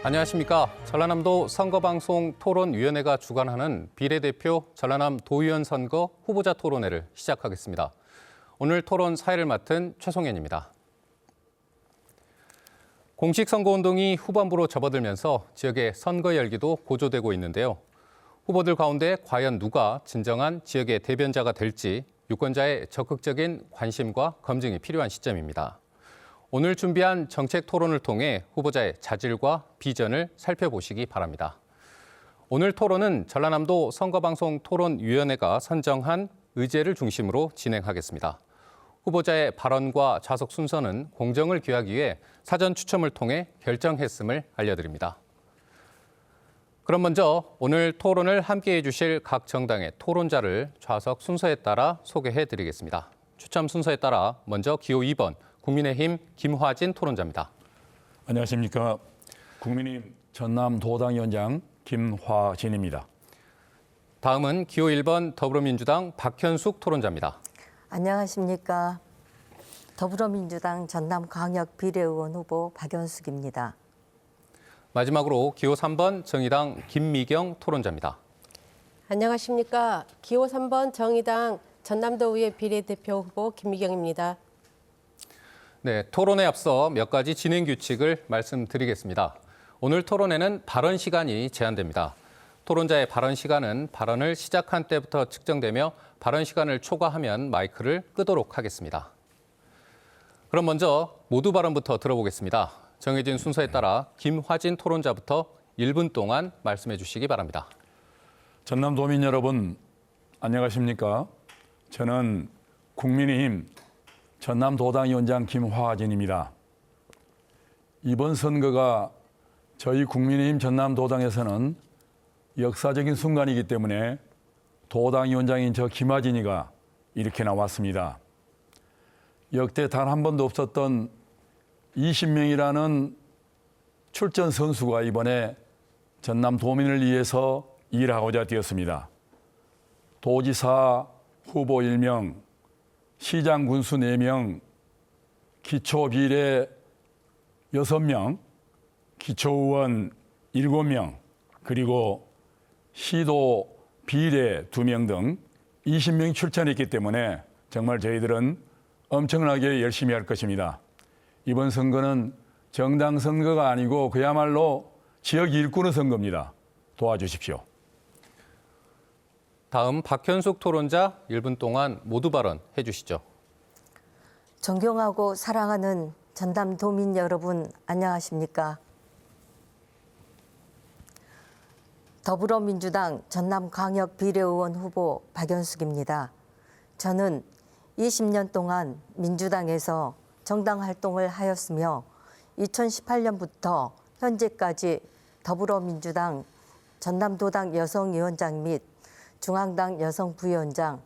안녕하십니까. 전라남도 선거방송 토론위원회가 주관하는 비례대표 전라남 도의원 선거 후보자 토론회를 시작하겠습니다. 오늘 토론 사회를 맡은 최송현입니다. 공식 선거운동이 후반부로 접어들면서 지역의 선거 열기도 고조되고 있는데요. 후보들 가운데 과연 누가 진정한 지역의 대변자가 될지 유권자의 적극적인 관심과 검증이 필요한 시점입니다. 오늘 준비한 정책 토론을 통해 후보자의 자질과 비전을 살펴보시기 바랍니다. 오늘 토론은 전라남도 선거방송 토론위원회가 선정한 의제를 중심으로 진행하겠습니다. 후보자의 발언과 좌석 순서는 공정을 기하기 위해 사전 추첨을 통해 결정했음을 알려드립니다. 그럼 먼저 오늘 토론을 함께해 주실 각 정당의 토론자를 좌석 순서에 따라 소개해드리겠습니다. 추첨 순서에 따라 먼저 기호 2번 국민의힘 김화진 토론자입니다. 안녕하십니까. 국민의힘 전남도당위원장 김화진입니다. 다음은 기호 1번 더불어민주당 박현숙 토론자입니다. 안녕하십니까. 더불어민주당 전남광역 비례의원 후보 박연숙입니다. 마지막으로 기호 3번 정의당 김미경 토론자입니다. 안녕하십니까. 기호 3번 정의당 전남도의회 비례대표 후보 김미경입니다. 네, 토론에 앞서 몇 가지 진행 규칙을 말씀드리겠습니다. 오늘 토론에는 발언 시간이 제한됩니다. 토론자의 발언 시간은 발언을 시작한 때부터 측정되며 발언 시간을 초과하면 마이크를 끄도록 하겠습니다. 그럼 먼저 모두 발언부터 들어보겠습니다. 정해진 순서에 따라 김화진 토론자부터 1분 동안 말씀해 주시기 바랍니다. 전남도민 여러분, 안녕하십니까. 저는 국민의힘 전남도당위원장 김화진입니다. 이번 선거가 저희 국민의힘 전남도당에서는 역사적인 순간이기 때문에 도당위원장인 저 김화진이가 이렇게 나왔습니다. 역대 단 한 번도 없었던 20명이라는 출전 선수가 이번에 전남도민을 위해서 일하고자 뛰었습니다. 도지사 후보 1명, 시장 군수 4명, 기초비례 6명, 기초의원 7명, 그리고 시도 비례 2명 등 20명이 출전했기 때문에 정말 저희들은 엄청나게 열심히 할 것입니다. 이번 선거는 정당 선거가 아니고 그야말로 지역 일꾼의 선거입니다. 도와주십시오. 다음 박현숙 토론자 1분 동안 모두 발언해 주시죠. 존경하고 사랑하는 전남도민 여러분, 안녕하십니까. 더불어민주당 전남광역 비례의원 후보 박연숙입니다. 저는 20년 동안 민주당에서 정당 활동을 하였으며 2018년부터 현재까지 더불어민주당 전남도당 여성위원장 및 중앙당 여성부위원장,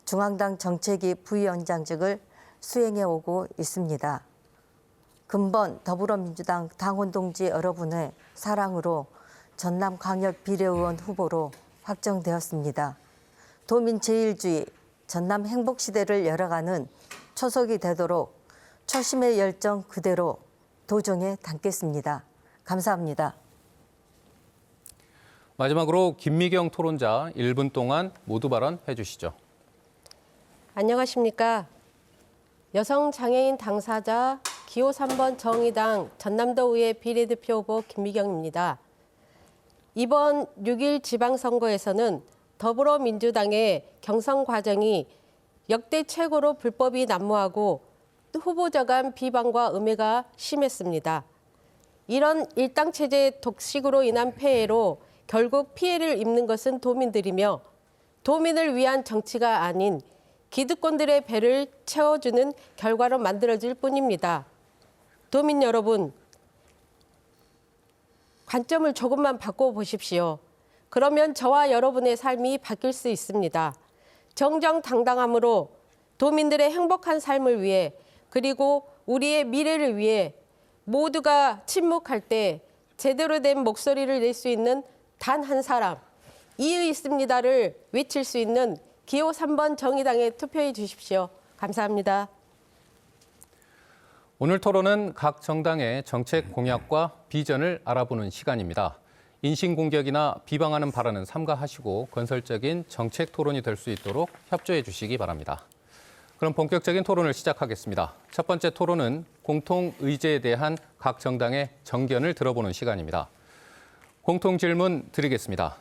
중앙당 정책위 부위원장직을 수행해 오고 있습니다. 근본 더불어민주당 당원동지 여러분의 사랑으로 전남광역 비례의원 후보로 확정되었습니다. 도민 제일주의, 전남 행복시대를 열어가는 초석이 되도록 초심의 열정 그대로 도정에 담겠습니다. 감사합니다. 마지막으로 김미경 토론자 1분 동안 모두 발언해 주시죠. 안녕하십니까. 여성장애인 당사자 기호 3번 정의당 전남도의회 비례대표 후보 김미경입니다. 이번 6.1 지방선거에서는 더불어민주당의 경선 과정이 역대 최고로 불법이 난무하고 후보자 간 비방과 음해가 심했습니다. 이런 일당체제 독식으로 인한 폐해로 결국 피해를 입는 것은 도민들이며 도민을 위한 정치가 아닌 기득권들의 배를 채워주는 결과로 만들어질 뿐입니다. 도민 여러분, 관점을 조금만 바꿔보십시오. 그러면 저와 여러분의 삶이 바뀔 수 있습니다. 정정당당함으로 도민들의 행복한 삶을 위해 그리고 우리의 미래를 위해 모두가 침묵할 때 제대로 된 목소리를 낼 수 있는 단 한 사람, 이의 있습니다를 외칠 수 있는 기호 3번 정의당에 투표해 주십시오. 감사합니다. 오늘 토론은 각 정당의 정책 공약과 비전을 알아보는 시간입니다. 인신공격이나 비방하는 발언은 삼가하시고 건설적인 정책 토론이 될 수 있도록 협조해 주시기 바랍니다. 그럼 본격적인 토론을 시작하겠습니다. 첫 번째 토론은 공통의제에 대한 각 정당의 정견을 들어보는 시간입니다. 공통 질문 드리겠습니다.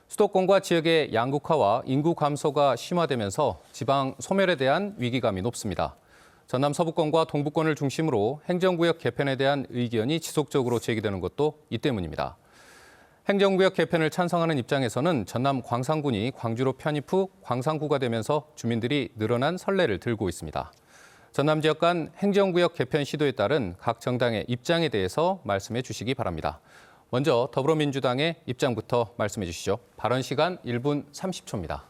수도권과 지역의 양극화와 인구 감소가 심화되면서 지방 소멸에 대한 위기감이 높습니다. 전남 서부권과 동부권을 중심으로 행정구역 개편에 대한 의견이 지속적으로 제기되는 것도 이 때문입니다. 행정구역 개편을 찬성하는 입장에서는 전남 광산군이 광주로 편입 후 광산구가 되면서 주민들이 늘어난 선례를 들고 있습니다. 전남 지역 간 행정구역 개편 시도에 따른 각 정당의 입장에 대해서 말씀해 주시기 바랍니다. 먼저 더불어민주당의 입장부터 말씀해 주시죠. 발언 시간 1분 30초입니다.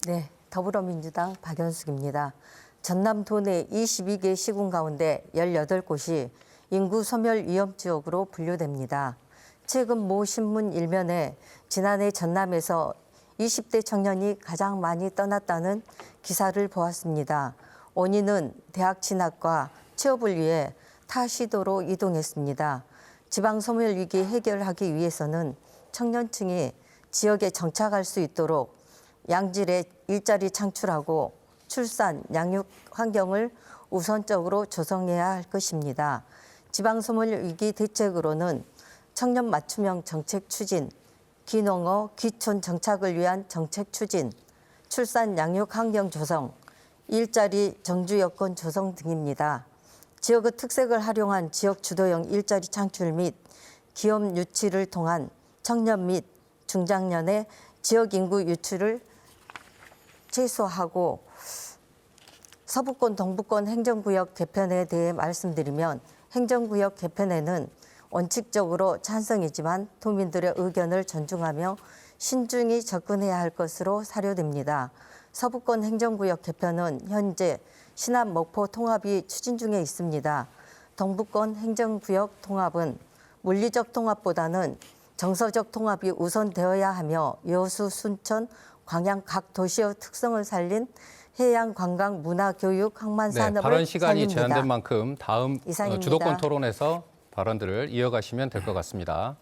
네, 더불어민주당 박연숙입니다. 전남 도내 22개 시군 가운데 18곳이 인구 소멸 위험 지역으로 분류됩니다. 최근 모 신문 일면에 지난해 전남에서 20대 청년이 가장 많이 떠났다는 기사를 보았습니다. 원인은 대학 진학과 취업을 위해 타 시도로 이동했습니다. 지방 소멸 위기 해결하기 위해서는 청년층이 지역에 정착할 수 있도록 양질의 일자리 창출하고 출산, 양육 환경을 우선적으로 조성해야 할 것입니다. 지방 소멸 위기 대책으로는 청년 맞춤형 정책 추진, 기농어, 기촌 정착을 위한 정책 추진, 출산 양육 환경 조성, 일자리 정주 여건 조성 등입니다. 지역의 특색을 활용한 지역 주도형 일자리 창출 및 기업 유치를 통한 청년 및 중장년의 지역 인구 유출을 최소화하고 서부권, 동부권 행정구역 개편에 대해 말씀드리면 행정구역 개편에는 원칙적으로 찬성이지만 도민들의 의견을 존중하며 신중히 접근해야 할 것으로 사료됩니다. 서부권 행정구역 개편은 현재 신안 목포 통합이 추진 중에 있습니다. 동부권 행정구역 통합은 물리적 통합보다는 정서적 통합이 우선되어야 하며 여수, 순천, 광양 각 도시의 특성을 살린 해양, 관광, 문화, 교육, 항만 산업을 발언 시간이 살립니다. 제한된 만큼 다음 이상입니다. 주도권 토론에서 발언들을 이어가시면 될 것 같습니다.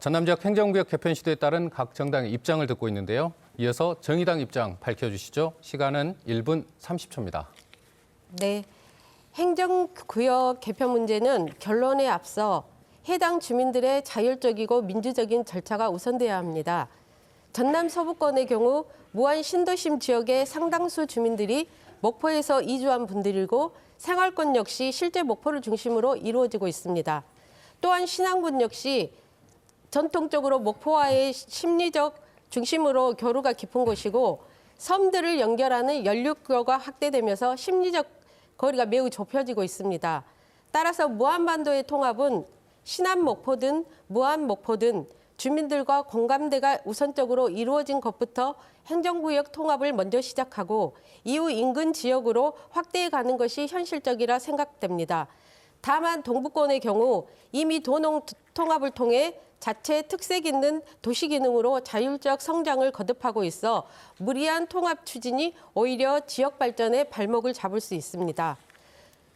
전남 지역 행정구역 개편 시도에 따른 각 정당의 입장을 듣고 있는데요. 이어서 정의당 입장 밝혀주시죠. 시간은 1분 30초입니다. 네, 행정구역 개편 문제는 결론에 앞서 해당 주민들의 자율적이고 민주적인 절차가 우선돼야 합니다. 전남 서부권의 경우 무안 신도심 지역의 상당수 주민들이 목포에서 이주한 분들이고 생활권 역시 실제 목포를 중심으로 이루어지고 있습니다. 또한 신안군 역시 전통적으로 목포와의 심리적 중심으로 교류가 깊은 곳이고 섬들을 연결하는 연륙교가 확대되면서 심리적 거리가 매우 좁혀지고 있습니다. 따라서 무안반도의 통합은 신안 목포든 무안 목포든 주민들과 공감대가 우선적으로 이루어진 것부터 행정구역 통합을 먼저 시작하고 이후 인근 지역으로 확대해 가는 것이 현실적이라 생각됩니다. 다만 동부권의 경우 이미 도농 통합을 통해 자체 특색 있는 도시 기능으로 자율적 성장을 거듭하고 있어 무리한 통합 추진이 오히려 지역 발전에 발목을 잡을 수 있습니다.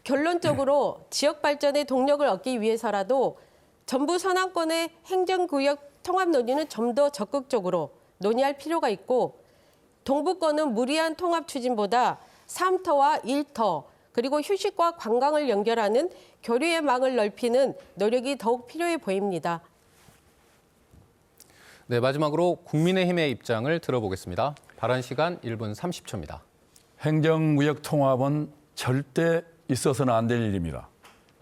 결론적으로 지역 발전의 동력을 얻기 위해서라도 전부 서남권의 행정구역 통합 논의는 좀 더 적극적으로 논의할 필요가 있고 동부권은 무리한 통합 추진보다 3터와 1터 그리고 휴식과 관광을 연결하는 교류의 망을 넓히는 노력이 더욱 필요해 보입니다. 네, 마지막으로 국민의힘의 입장을 들어보겠습니다. 발언 시간 1분 30초입니다. 행정구역 통합은 절대 있어서는 안 될 일입니다.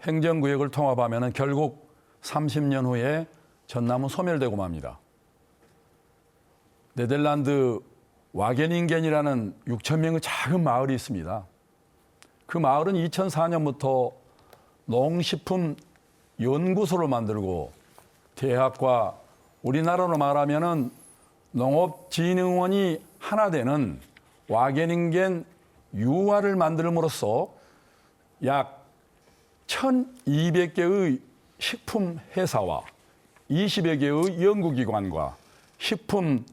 행정구역을 통합하면 결국 30년 후에 전남은 소멸되고 맙니다. 네덜란드 와게닝겐이라는 6천 명의 작은 마을이 있습니다. 그 마을은 2004년부터 농식품 연구소를 만들고 대학과 우리나라로 말하면은 농업진흥원이 하나 되는 와게닝겐 유화를 만들므로써 약 1,200개의 식품 회사와 20여 개의 연구기관과 식품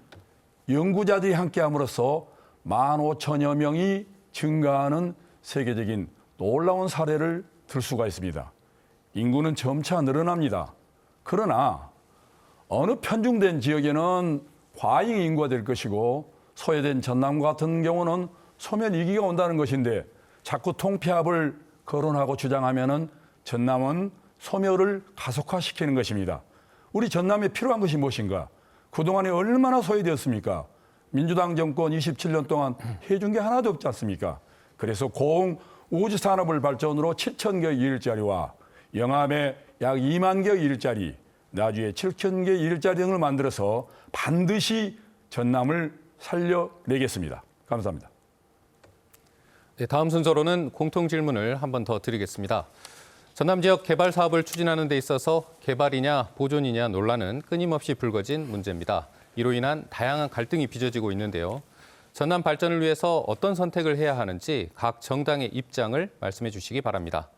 연구자들이 함께함으로써 15,000여 명이 증가하는 세계적인 놀라운 사례를 들 수가 있습니다. 인구는 점차 늘어납니다. 그러나 어느 편중된 지역에는 과잉 인구가 될 것이고 소외된 전남 같은 경우는 소멸 위기가 온다는 것인데 자꾸 통폐합을 거론하고 주장하면은 전남은 소멸을 가속화시키는 것입니다. 우리 전남에 필요한 것이 무엇인가? 그동안에 얼마나 소외되었습니까? 민주당 정권 27년 동안 해준 게 하나도 없지 않습니까? 그래서 고흥 우주산업을 발전으로 7천 개의 일자리와 영암에 약 2만 개의 일자리, 나주에 7천 개의 일자리 등을 만들어서 반드시 전남을 살려내겠습니다. 감사합니다. 네, 다음 순서로는 공통 질문을 한 번 더 드리겠습니다. 전남 지역 개발 사업을 추진하는 데 있어서 개발이냐 보존이냐 논란은 끊임없이 불거진 문제입니다. 이로 인한 다양한 갈등이 빚어지고 있는데요. 전남 발전을 위해서 어떤 선택을 해야 하는지 각 정당의 입장을 말씀해 주시기 바랍니다.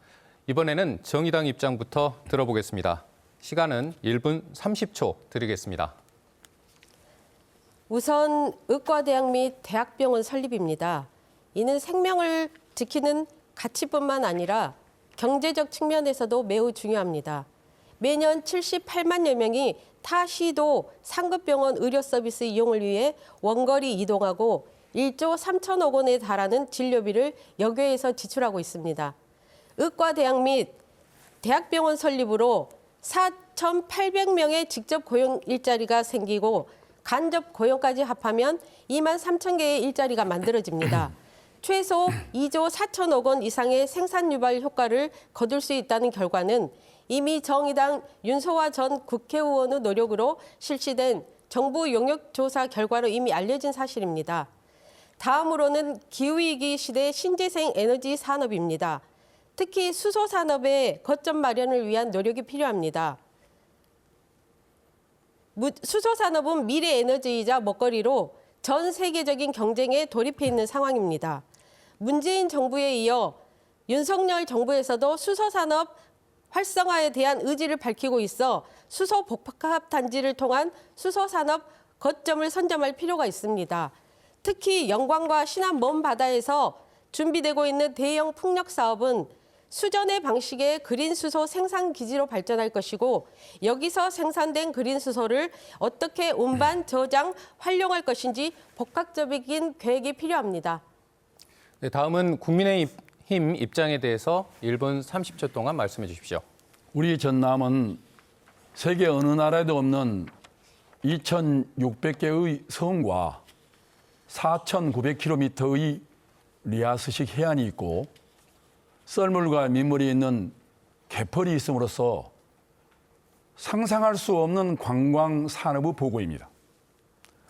이번에는 정의당 입장부터 들어보겠습니다. 시간은 1분 30초 드리겠습니다. 우선 의과대학 및 대학병원 설립입니다. 이는 생명을 지키는 가치뿐만 아니라 경제적 측면에서도 매우 중요합니다. 매년 78만여 명이 타 시도 상급병원 의료 서비스 이용을 위해 원거리 이동하고 1조 3천억 원에 달하는 진료비를 여교에서 지출하고 있습니다. 의과대학 및 대학병원 설립으로 4,800명의 직접 고용 일자리가 생기고 간접 고용까지 합하면 2만 3천 개의 일자리가 만들어집니다. 최소 2조 4천억 원 이상의 생산 유발 효과를 거둘 수 있다는 결과는 이미 정의당 윤소화 전 국회의원의 노력으로 실시된 정부 용역조사 결과로 이미 알려진 사실입니다. 다음으로는 기후위기 시대 신재생 에너지 산업입니다. 특히 수소 산업의 거점 마련을 위한 노력이 필요합니다. 수소 산업은 미래 에너지이자 먹거리로 전 세계적인 경쟁에 돌입해 있는 상황입니다. 문재인 정부에 이어 윤석열 정부에서도 수소 산업 활성화에 대한 의지를 밝히고 있어 수소 복합 단지를 통한 수소 산업 거점을 선점할 필요가 있습니다. 특히 영광과 신안 먼 바다에서 준비되고 있는 대형 풍력 사업은 수전의 방식의 그린 수소 생산 기지로 발전할 것이고 여기서 생산된 그린 수소를 어떻게 운반, 저장, 활용할 것인지 복합적인 계획이 필요합니다. 네, 다음은 국민의힘 입장에 대해서 1분 30초 동안 말씀해 주십시오. 우리 전남은 세계 어느 나라에도 없는 2,600개의 섬과 4,900km의 리아스식 해안이 있고 썰물과 민물이 있는 개펄이 있음으로써 상상할 수 없는 관광 산업의 보고입니다.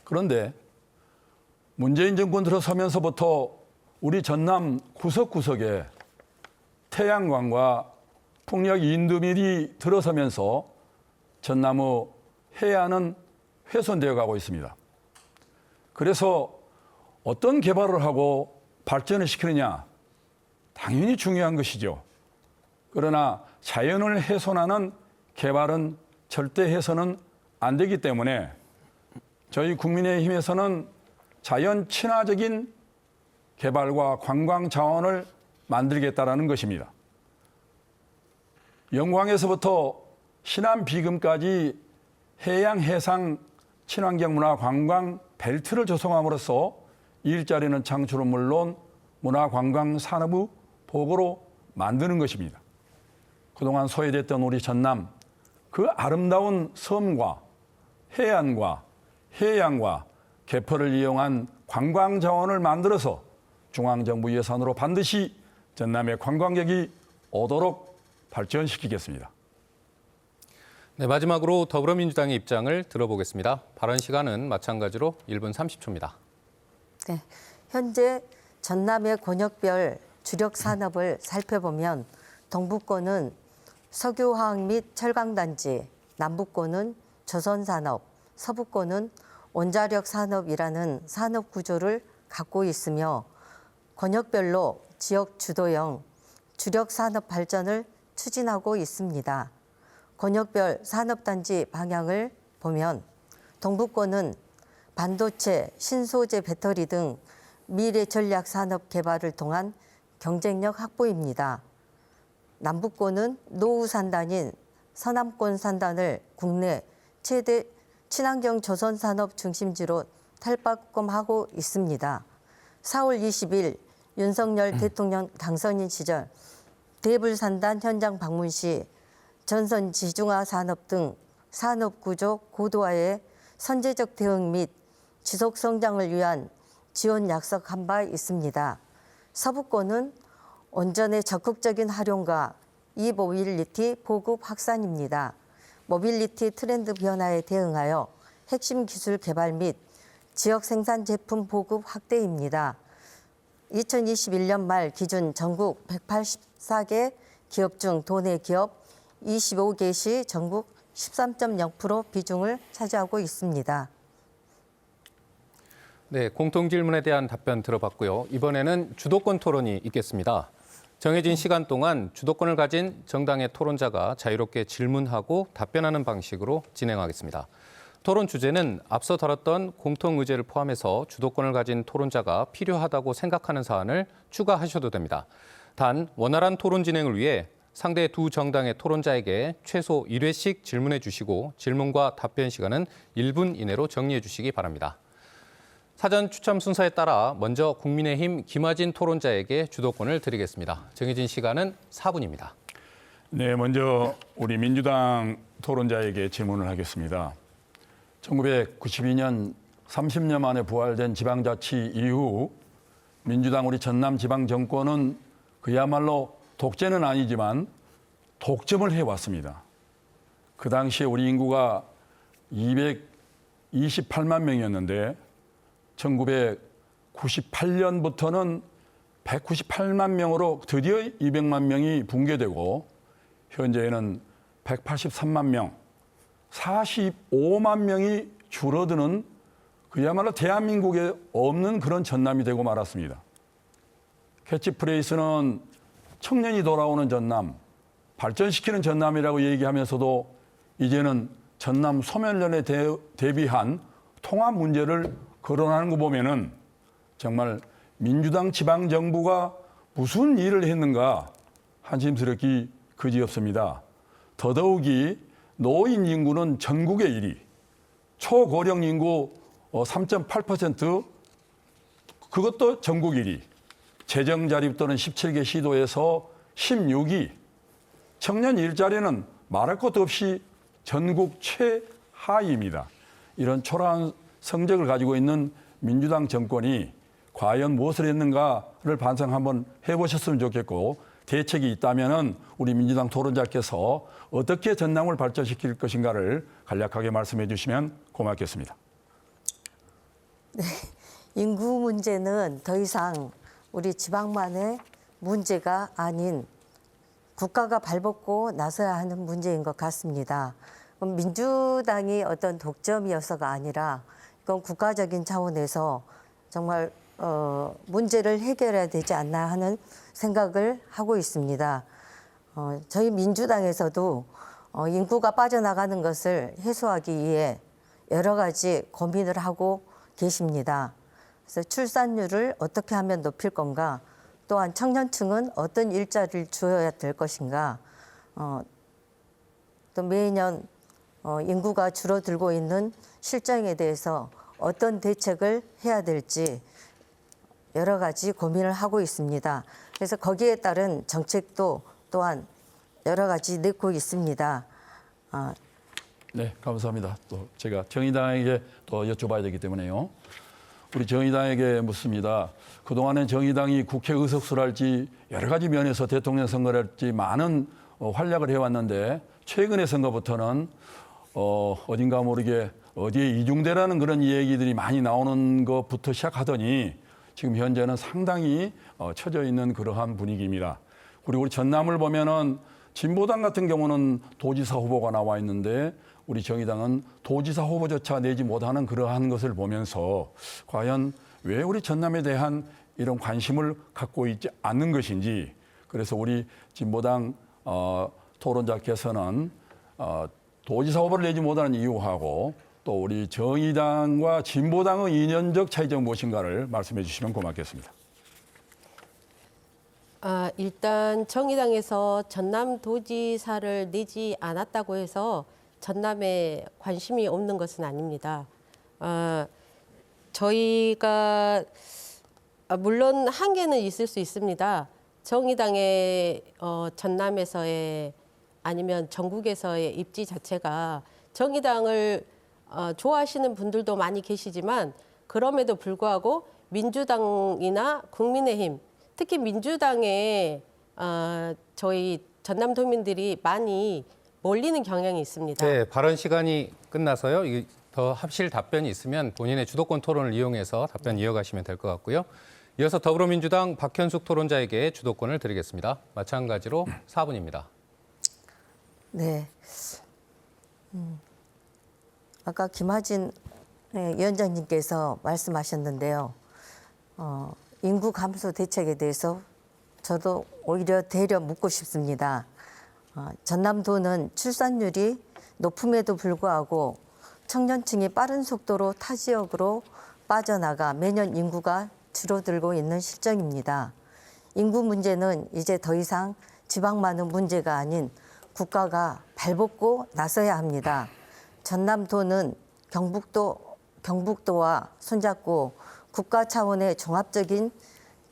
그런데 문재인 정권 들어서면서부터 우리 전남 구석구석에 태양광과 풍력 인두밀이 들어서면서 전남의 해안은 훼손되어 가고 있습니다. 그래서 어떤 개발을 하고 발전을 시키느냐 당연히 중요한 것이죠. 그러나 자연을 훼손하는 개발은 절대 해서는 안 되기 때문에 저희 국민의힘에서는 자연 친화적인 개발과 관광 자원을 만들겠다라는 것입니다. 영광에서부터 신안 비금까지 해양 해상 친환경 문화 관광 벨트를 조성함으로써 일자리는 창출은 물론 문화 관광 산업의 보고로 만드는 것입니다. 그동안 소외됐던 우리 전남, 그 아름다운 섬과 해안과 해양과 개펄을 이용한 관광 자원을 만들어서 중앙정부 예산으로 반드시 전남의 관광객이 오도록 발전시키겠습니다. 네, 마지막으로 더불어민주당의 입장을 들어보겠습니다. 발언 시간은 마찬가지로 1분 30초입니다. 네, 현재 전남의 권역별 주력 산업을 살펴보면 동북권은 석유화학 및 철강단지, 남북권은 조선산업, 서북권은 원자력 산업이라는 산업 구조를 갖고 있으며 권역별로 지역 주도형 주력 산업 발전을 추진하고 있습니다. 권역별 산업단지 방향을 보면 동북권은 반도체, 신소재 배터리 등 미래 전략 산업 개발을 통한 경쟁력 확보입니다. 남북권은 노후 산단인 서남권 산단을 국내 최대 친환경 조선 산업 중심지로 탈바꿈하고 있습니다. 4월 20일 윤석열 대통령 당선인 시절 대불산단 현장 방문 시 전선 지중화 산업 등 산업 구조 고도화에 선제적 대응 및 지속 성장을 위한 지원 약속한 바 있습니다. 서부권은 원전의 적극적인 활용과 이모빌리티 보급 확산입니다. 모빌리티 트렌드 변화에 대응하여 핵심 기술 개발 및 지역 생산 제품 보급 확대입니다. 2021년 말 기준 전국 184개 기업 중 도내 기업 25개 시 전국 13.0% 비중을 차지하고 있습니다. 네, 공통 질문에 대한 답변 들어봤고요. 이번에는 주도권 토론이 있겠습니다. 정해진 시간 동안 주도권을 가진 정당의 토론자가 자유롭게 질문하고 답변하는 방식으로 진행하겠습니다. 토론 주제는 앞서 다뤘던 공통 의제를 포함해서 주도권을 가진 토론자가 필요하다고 생각하는 사안을 추가하셔도 됩니다. 단 원활한 토론 진행을 위해 상대 두 정당의 토론자에게 최소 1회씩 질문해 주시고 질문과 답변 시간은 1분 이내로 정리해 주시기 바랍니다. 사전 추첨 순서에 따라 먼저 국민의힘 김화진 토론자에게 주도권을 드리겠습니다. 정해진 시간은 4분입니다. 네, 먼저 우리 민주당 토론자에게 질문을 하겠습니다. 1992년 30년 만에 부활된 지방자치 이후 민주당 우리 전남 지방 정권은 그야말로 독재는 아니지만 독점을 해왔습니다. 그 당시에 우리 인구가 228만 명이었는데 1998년부터는 198만 명으로 드디어 200만 명이 붕괴되고 현재는 183만 명, 45만 명이 줄어드는 그야말로 대한민국에 없는 그런 전남이 되고 말았습니다. 캐치프레이스는 청년이 돌아오는 전남, 발전시키는 전남이라고 얘기하면서도 이제는 전남 소멸련에 대비한 통합 문제를 거론하는 거 보면은 정말 민주당 지방정부가 무슨 일을 했는가 한심스럽기 그지없습니다. 더더욱이 노인 인구는 전국의 1위, 초고령 인구 3.8%, 그것도 전국 1위, 재정 자립도는 17개 시도에서 16위, 청년 일자리는 말할 것도 없이 전국 최하위입니다. 이런 초라한 성적을 가지고 있는 민주당 정권이 과연 무엇을 했는가를 반성 한번 해보셨으면 좋겠고 대책이 있다면 우리 민주당 토론자께서 어떻게 전남을 발전시킬 것인가를 간략하게 말씀해 주시면 고맙겠습니다. 네, 인구 문제는 더 이상 우리 지방만의 문제가 아닌 국가가 발벗고 나서야 하는 문제인 것 같습니다. 민주당이 어떤 독점이어서가 아니라 이건 국가적인 차원에서 정말 문제를 해결해야 되지 않나 하는 생각을 하고 있습니다. 저희 민주당에서도 인구가 빠져나가는 것을 해소하기 위해 여러 가지 고민을 하고 계십니다. 그래서 출산율을 어떻게 하면 높일 건가, 또한 청년층은 어떤 일자리를 주어야 될 것인가, 또 매년 인구가 줄어들고 있는 실정에 대해서 어떤 대책을 해야 될지 여러 가지 고민을 하고 있습니다. 그래서 거기에 따른 정책도 또한 여러 가지 내고 있습니다. 네, 감사합니다. 또 제가 정의당에게 또 여쭤봐야 되기 때문에요. 우리 정의당에게 묻습니다. 그동안에 정의당이 국회 의석수랄지 여러 가지 면에서 대통령 선거랄지 많은 활약을 해왔는데 최근의 선거부터는 어딘가 모르게 어디에 이중대라는 그런 얘기들이 많이 나오는 것부터 시작하더니 지금 현재는 상당히 처져 있는 그러한 분위기입니다. 그리고 우리 전남을 보면은 진보당 같은 경우는 도지사 후보가 나와 있는데 우리 정의당은 도지사 후보조차 내지 못하는 그러한 것을 보면서 과연 왜 우리 전남에 대한 이런 관심을 갖고 있지 않는 것인지, 그래서 우리 진보당 토론자께서는 도지사 후보를 내지 못하는 이유하고 또 우리 정의당과 진보당의 이념적 차이점이 무엇인가를 말씀해 주시면 고맙겠습니다. 일단 정의당에서 전남도지사를 내지 않았다고 해서 전남에 관심이 없는 것은 아닙니다. 저희가 물론 한계는 있을 수 있습니다. 정의당의 전남에서의 아니면 전국에서의 입지 자체가 정의당을 좋아하시는 분들도 많이 계시지만 그럼에도 불구하고 민주당이나 국민의힘, 특히 민주당에 저희 전남도민들이 많이 몰리는 경향이 있습니다. 네, 발언 시간이 끝나서요. 더 합실 답변이 있으면 본인의 주도권 토론을 이용해서 답변 이어가시면 될 것 같고요. 이어서 더불어민주당 박현숙 토론자에게 주도권을 드리겠습니다. 마찬가지로 4분입니다. 네. 아까 김하진 위원장님께서 말씀하셨는데요. 인구 감소 대책에 대해서 저도 오히려 되려 묻고 싶습니다. 전남도는 출산율이 높음에도 불구하고 청년층이 빠른 속도로 타 지역으로 빠져나가 매년 인구가 줄어들고 있는 실정입니다. 인구 문제는 이제 더 이상 지방만의 문제가 아닌 국가가 발벗고 나서야 합니다. 전남도는 경북도와 손잡고 국가 차원의 종합적인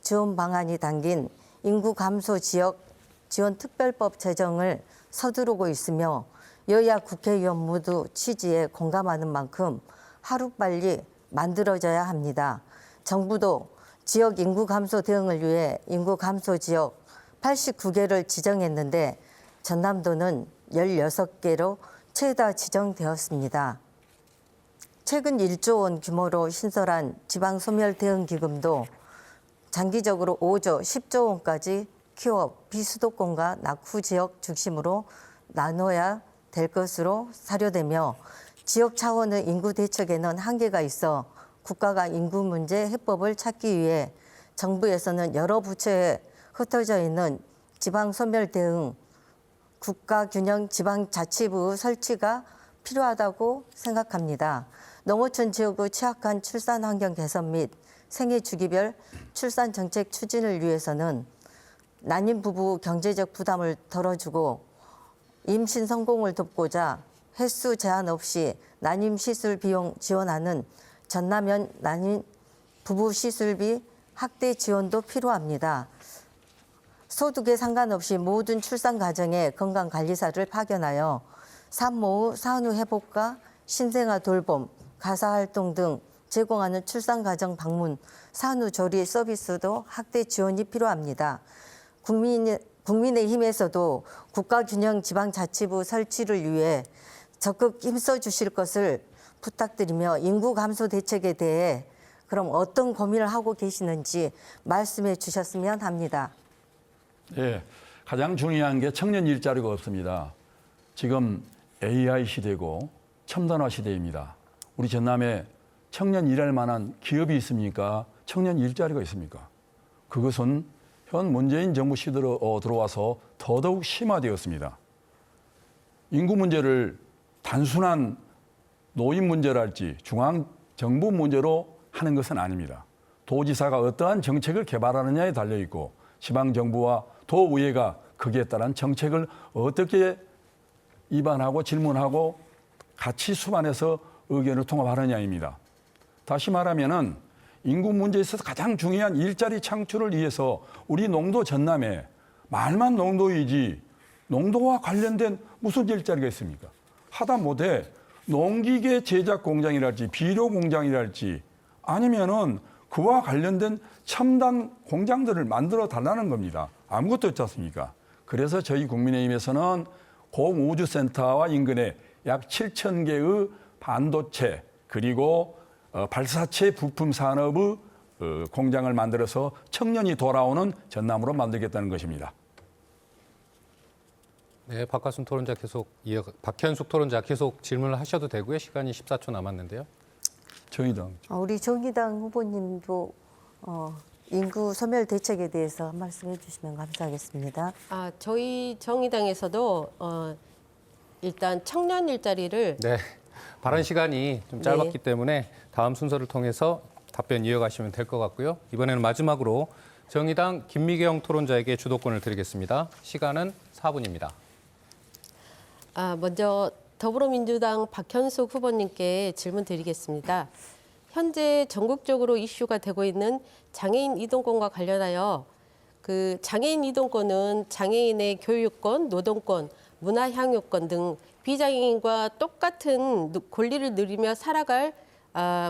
지원 방안이 담긴 인구 감소 지역 지원 특별법 제정을 서두르고 있으며 여야 국회의원 모두 취지에 공감하는 만큼 하루빨리 만들어져야 합니다. 정부도 지역 인구 감소 대응을 위해 인구 감소 지역 89개를 지정했는데 전남도는 16개로 최다 지정되었습니다. 최근 1조 원 규모로 신설한 지방소멸대응기금도 장기적으로 5조, 10조 원까지 키워 비수도권과 낙후 지역 중심으로 나눠야 될 것으로 사료되며 지역 차원의 인구 대책에는 한계가 있어 국가가 인구 문제 해법을 찾기 위해 정부에서는 여러 부처에 흩어져 있는 지방소멸대응 국가균형 지방자치부 설치가 필요하다고 생각합니다. 농어촌 지역의 취약한 출산 환경 개선 및 생애 주기별 출산 정책 추진을 위해서는 난임 부부 경제적 부담을 덜어주고 임신 성공을 돕고자 횟수 제한 없이 난임 시술 비용 지원하는 전남현 난임 부부 시술비 확대 지원도 필요합니다. 소득에 상관없이 모든 출산 가정에 건강관리사를 파견하여 산모 후 산후 회복과 신생아 돌봄, 가사활동 등 제공하는 출산가정 방문, 산후조리 서비스도 확대 지원이 필요합니다. 국민의힘에서도 국가균형 지방자치부 설치를 위해 적극 힘써 주실 것을 부탁드리며 인구 감소 대책에 대해 그럼 어떤 고민을 하고 계시는지 말씀해 주셨으면 합니다. 예, 가장 중요한 게 청년 일자리가 없습니다. 지금 AI 시대고 첨단화 시대입니다. 우리 전남에 청년 일할 만한 기업이 있습니까? 청년 일자리가 있습니까? 그것은 현 문재인 정부 시대로 들어와서 더더욱 심화되었습니다. 인구 문제를 단순한 노인 문제랄지 중앙정부 문제로 하는 것은 아닙니다. 도지사가 어떠한 정책을 개발하느냐에 달려있고 지방정부와 도의회가 거기에 따른 정책을 어떻게 입안하고 질문하고 같이 수반해서 의견을 통합하느냐입니다. 다시 말하면은 인구 문제에 있어서 가장 중요한 일자리 창출을 위해서 우리 농도 전남에 말만 농도이지 농도와 관련된 무슨 일자리가 있습니까? 하다못해 농기계 제작 공장이랄지 비료 공장이랄지 아니면은 그와 관련된 첨단 공장들을 만들어 달라는 겁니다. 아무것도 없지 않습니까? 그래서 저희 국민의힘에서는 공우주센터와 인근에 약 7,000개의 반도체 그리고 발사체 부품 산업의 공장을 만들어서 청년이 돌아오는 전남으로 만들겠다는 것입니다. 네, 박현숙 토론자 계속 질문을 하셔도 되고요. 시간이 14초 남았는데요. 정의당. 우리 정의당 후보님도 인구 소멸 대책에 대해서 한 말씀 해주시면 감사하겠습니다. 저희 정의당에서도 일단 청년 일자리를 네, 발언 시간이 좀 짧았기 때문에 다음 순서를 통해서 답변 이어가시면 될 것 같고요. 이번에는 마지막으로 정의당 김미경 토론자에게 주도권을 드리겠습니다. 시간은 4분입니다. 먼저 더불어민주당 박현숙 후보님께 질문 드리겠습니다. 현재 전국적으로 이슈가 되고 있는 장애인 이동권과 관련하여 그 장애인 이동권은 장애인의 교육권, 노동권, 문화향유권 등 비장애인과 똑같은 권리를 누리며 살아갈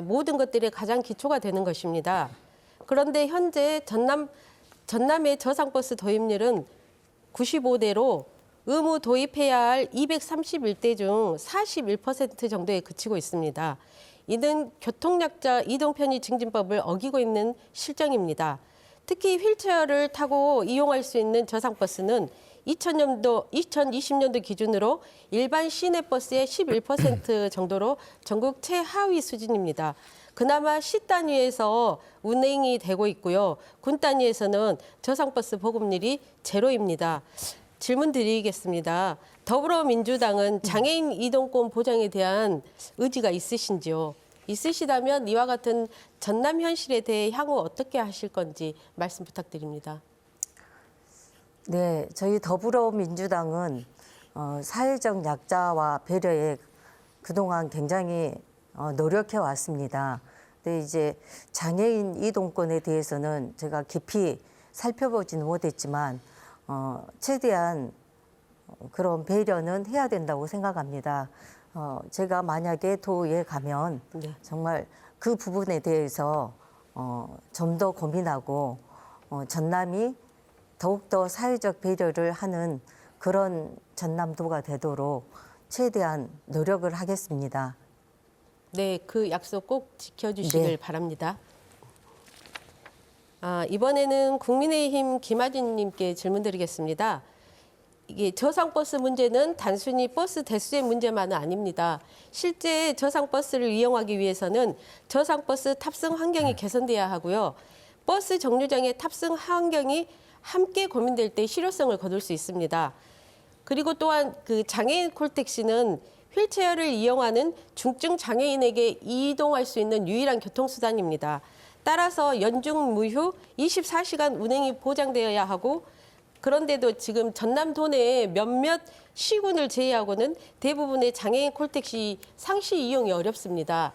모든 것들의 가장 기초가 되는 것입니다. 그런데 현재 전남의 저상버스 도입률은 95대로 의무 도입해야 할 231대 중 41% 정도에 그치고 있습니다. 이는 교통약자 이동편의 증진법을 어기고 있는 실정입니다. 특히 휠체어를 타고 이용할 수 있는 저상버스는 2020년도 기준으로 일반 시내버스의 11% 정도로 전국 최하위 수준입니다. 그나마 시 단위에서 운행이 되고 있고요. 군 단위에서는 저상버스 보급률이 제로입니다. 질문 드리겠습니다. 더불어민주당은 장애인 이동권 보장에 대한 의지가 있으신지요? 있으시다면 이와 같은 전남 현실에 대해 향후 어떻게 하실 건지 말씀 부탁드립니다. 네, 저희 더불어민주당은 사회적 약자와 배려에 그동안 굉장히 노력해 왔습니다. 근데 이제 장애인 이동권에 대해서는 제가 깊이 살펴보지는 못했지만 최대한 그런 배려는 해야 된다고 생각합니다. 제가 만약에 도에 가면 정말 그 부분에 대해서 좀 더 고민하고 전남이 더욱더 사회적 배려를 하는 그런 전남도가 되도록 최대한 노력을 하겠습니다. 네, 그 약속 꼭 지켜주시길 네. 바랍니다. 이번에는 국민의힘 김아진님께 질문드리겠습니다. 이게 저상버스 문제는 단순히 버스 대수의 문제만은 아닙니다. 실제 저상버스를 이용하기 위해서는 저상버스 탑승 환경이 개선돼야 하고요. 버스 정류장의 탑승 환경이 함께 고민될 때 실효성을 거둘 수 있습니다. 그리고 또한 그 장애인 콜택시는 휠체어를 이용하는 중증 장애인에게 이동할 수 있는 유일한 교통수단입니다. 따라서 연중 무휴 24시간 운행이 보장되어야 하고 그런데도 지금 전남 도내의 몇몇 시군을 제외하고는 대부분의 장애인 콜택시 상시 이용이 어렵습니다.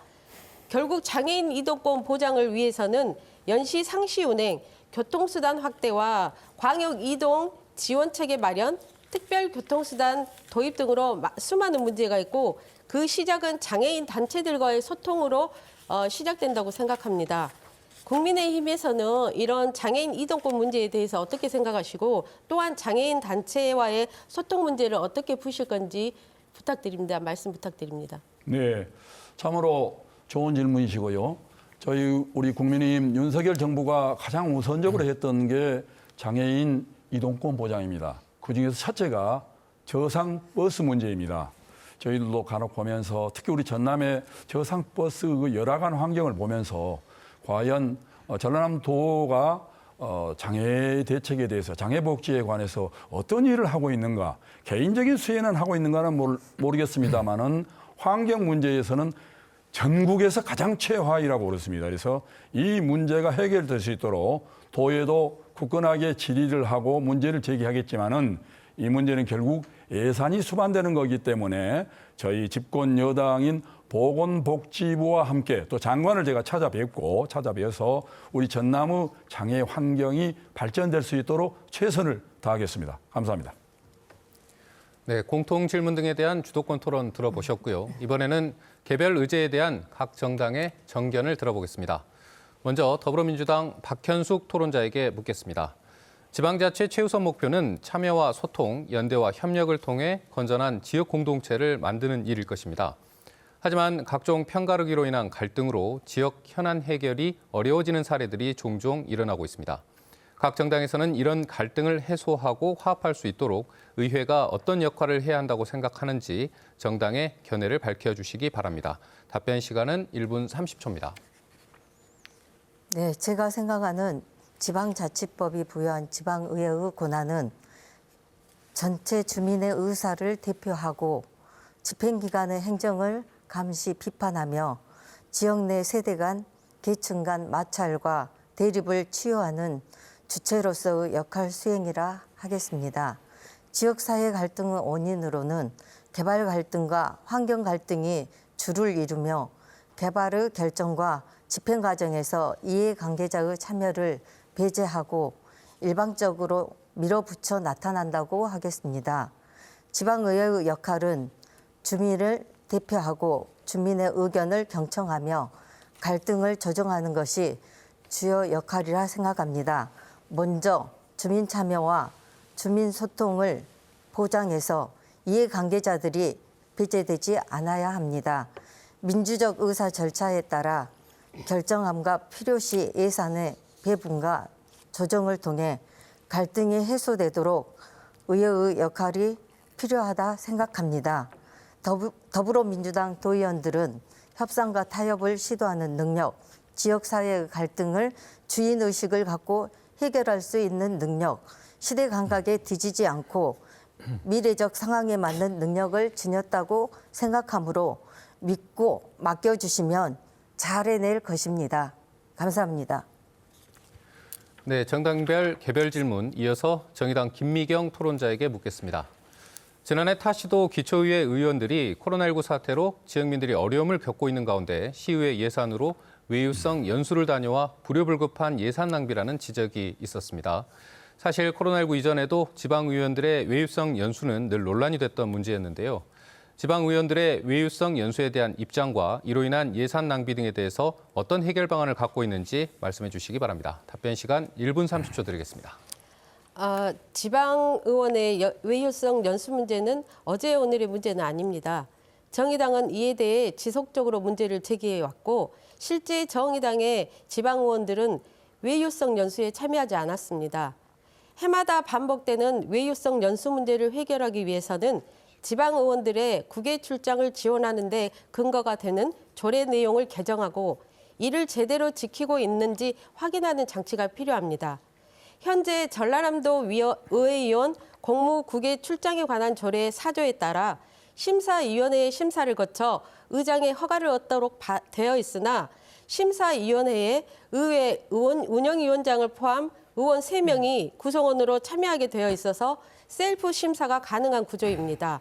결국 장애인 이동권 보장을 위해서는 연시 상시 운행, 교통수단 확대와 광역 이동 지원체계 마련, 특별 교통수단 도입 등으로 수많은 문제가 있고 그 시작은 장애인 단체들과의 소통으로 시작된다고 생각합니다. 국민의힘에서는 이런 장애인 이동권 문제에 대해서 어떻게 생각하시고 또한 장애인 단체와의 소통 문제를 어떻게 푸실 건지 부탁드립니다. 말씀 부탁드립니다. 네, 참으로 좋은 질문이시고요. 우리 국민의힘 윤석열 정부가 가장 우선적으로 했던 게 장애인 이동권 보장입니다. 그중에서 첫째가 저상버스 문제입니다. 저희들도 간혹 보면서 특히 우리 전남의 저상버스 그 열악한 환경을 보면서 과연 전남도가 장애 대책에 대해서 장애복지에 관해서 어떤 일을 하고 있는가, 개인적인 수혜는 하고 있는가는 모르겠습니다만은 환경 문제에서는 전국에서 가장 최하위라고 그렇습니다. 그래서 이 문제가 해결될 수 있도록 도에도 굳건하게 질의를 하고 문제를 제기하겠지만은 이 문제는 결국 예산이 수반되는 거기 때문에 저희 집권 여당인 보건복지부와 함께 또 장관을 제가 찾아뵈서 우리 전남의 장애 환경이 발전될 수 있도록 최선을 다하겠습니다. 감사합니다. 네, 공통 질문 등에 대한 주도권 토론 들어보셨고요. 이번에는 개별 의제에 대한 각 정당의 정견을 들어보겠습니다. 먼저 더불어민주당 박현숙 토론자에게 묻겠습니다. 지방자치 최우선 목표는 참여와 소통, 연대와 협력을 통해 건전한 지역 공동체를 만드는 일일 것입니다. 하지만 각종 편가르기로 인한 갈등으로 지역 현안 해결이 어려워지는 사례들이 종종 일어나고 있습니다. 각 정당에서는 이런 갈등을 해소하고 화합할 수 있도록 의회가 어떤 역할을 해야 한다고 생각하는지 정당의 견해를 밝혀주시기 바랍니다. 답변 시간은 1분 30초입니다. 네, 제가 생각하는 지방자치법이 부여한 지방의회의 권한은 전체 주민의 의사를 대표하고 집행기관의 행정을 감시 비판하며 지역 내 세대 간, 계층 간 마찰과 대립을 치유하는 주체로서의 역할 수행이라 하겠습니다. 지역사회 갈등의 원인으로는 개발 갈등과 환경 갈등이 주를 이루며 개발의 결정과 집행 과정에서 이해관계자의 참여를 배제하고 일방적으로 밀어붙여 나타난다고 하겠습니다. 지방의회의 역할은 주민을 대표하고 주민의 의견을 경청하며 갈등을 조정하는 것이 주요 역할이라 생각합니다. 먼저 주민 참여와 주민 소통을 보장해서 이해관계자들이 배제되지 않아야 합니다. 민주적 의사 절차에 따라 결정함과 필요시 예산의 배분과 조정을 통해 갈등이 해소되도록 의회의 역할이 필요하다 생각합니다. 더불어민주당 도의원들은 협상과 타협을 시도하는 능력, 지역사회의 갈등을 주인의식을 갖고 해결할 수 있는 능력, 시대 감각에 뒤지지 않고 미래적 상황에 맞는 능력을 지녔다고 생각하므로 믿고 맡겨주시면 잘 해낼 것입니다. 감사합니다. 네, 정당별 개별 질문 이어서 정의당 김미경 토론자에게 묻겠습니다. 지난해 타시도 기초의회 의원들이 코로나19 사태로 지역민들이 어려움을 겪고 있는 가운데 시의회 예산으로 외유성 연수를 다녀와 불효불급한 예산 낭비라는 지적이 있었습니다. 사실 코로나19 이전에도 지방의원들의 외유성 연수는 늘 논란이 됐던 문제였는데요. 지방의원들의 외유성 연수에 대한 입장과 이로 인한 예산 낭비 등에 대해서 어떤 해결 방안을 갖고 있는지 말씀해 주시기 바랍니다. 답변 시간 1분 30초 드리겠습니다. 지방의원의 외유성 연수 문제는 어제 오늘의 문제는 아닙니다. 정의당은 이에 대해 지속적으로 문제를 제기해왔고 실제 정의당의 지방의원들은 외유성 연수에 참여하지 않았습니다. 해마다 반복되는 외유성 연수 문제를 해결하기 위해서는 지방의원들의 국외 출장을 지원하는 데 근거가 되는 조례 내용을 개정하고 이를 제대로 지키고 있는지 확인하는 장치가 필요합니다. 현재 전라남도 의회의원 공무 국외 출장에 관한 조례 4조에 따라 심사위원회의 심사를 거쳐 의장의 허가를 얻도록 되어 있으나 심사위원회에 의회 의원 운영위원장을 포함 의원 3명이 구성원으로 참여하게 되어 있어서 셀프 심사가 가능한 구조입니다.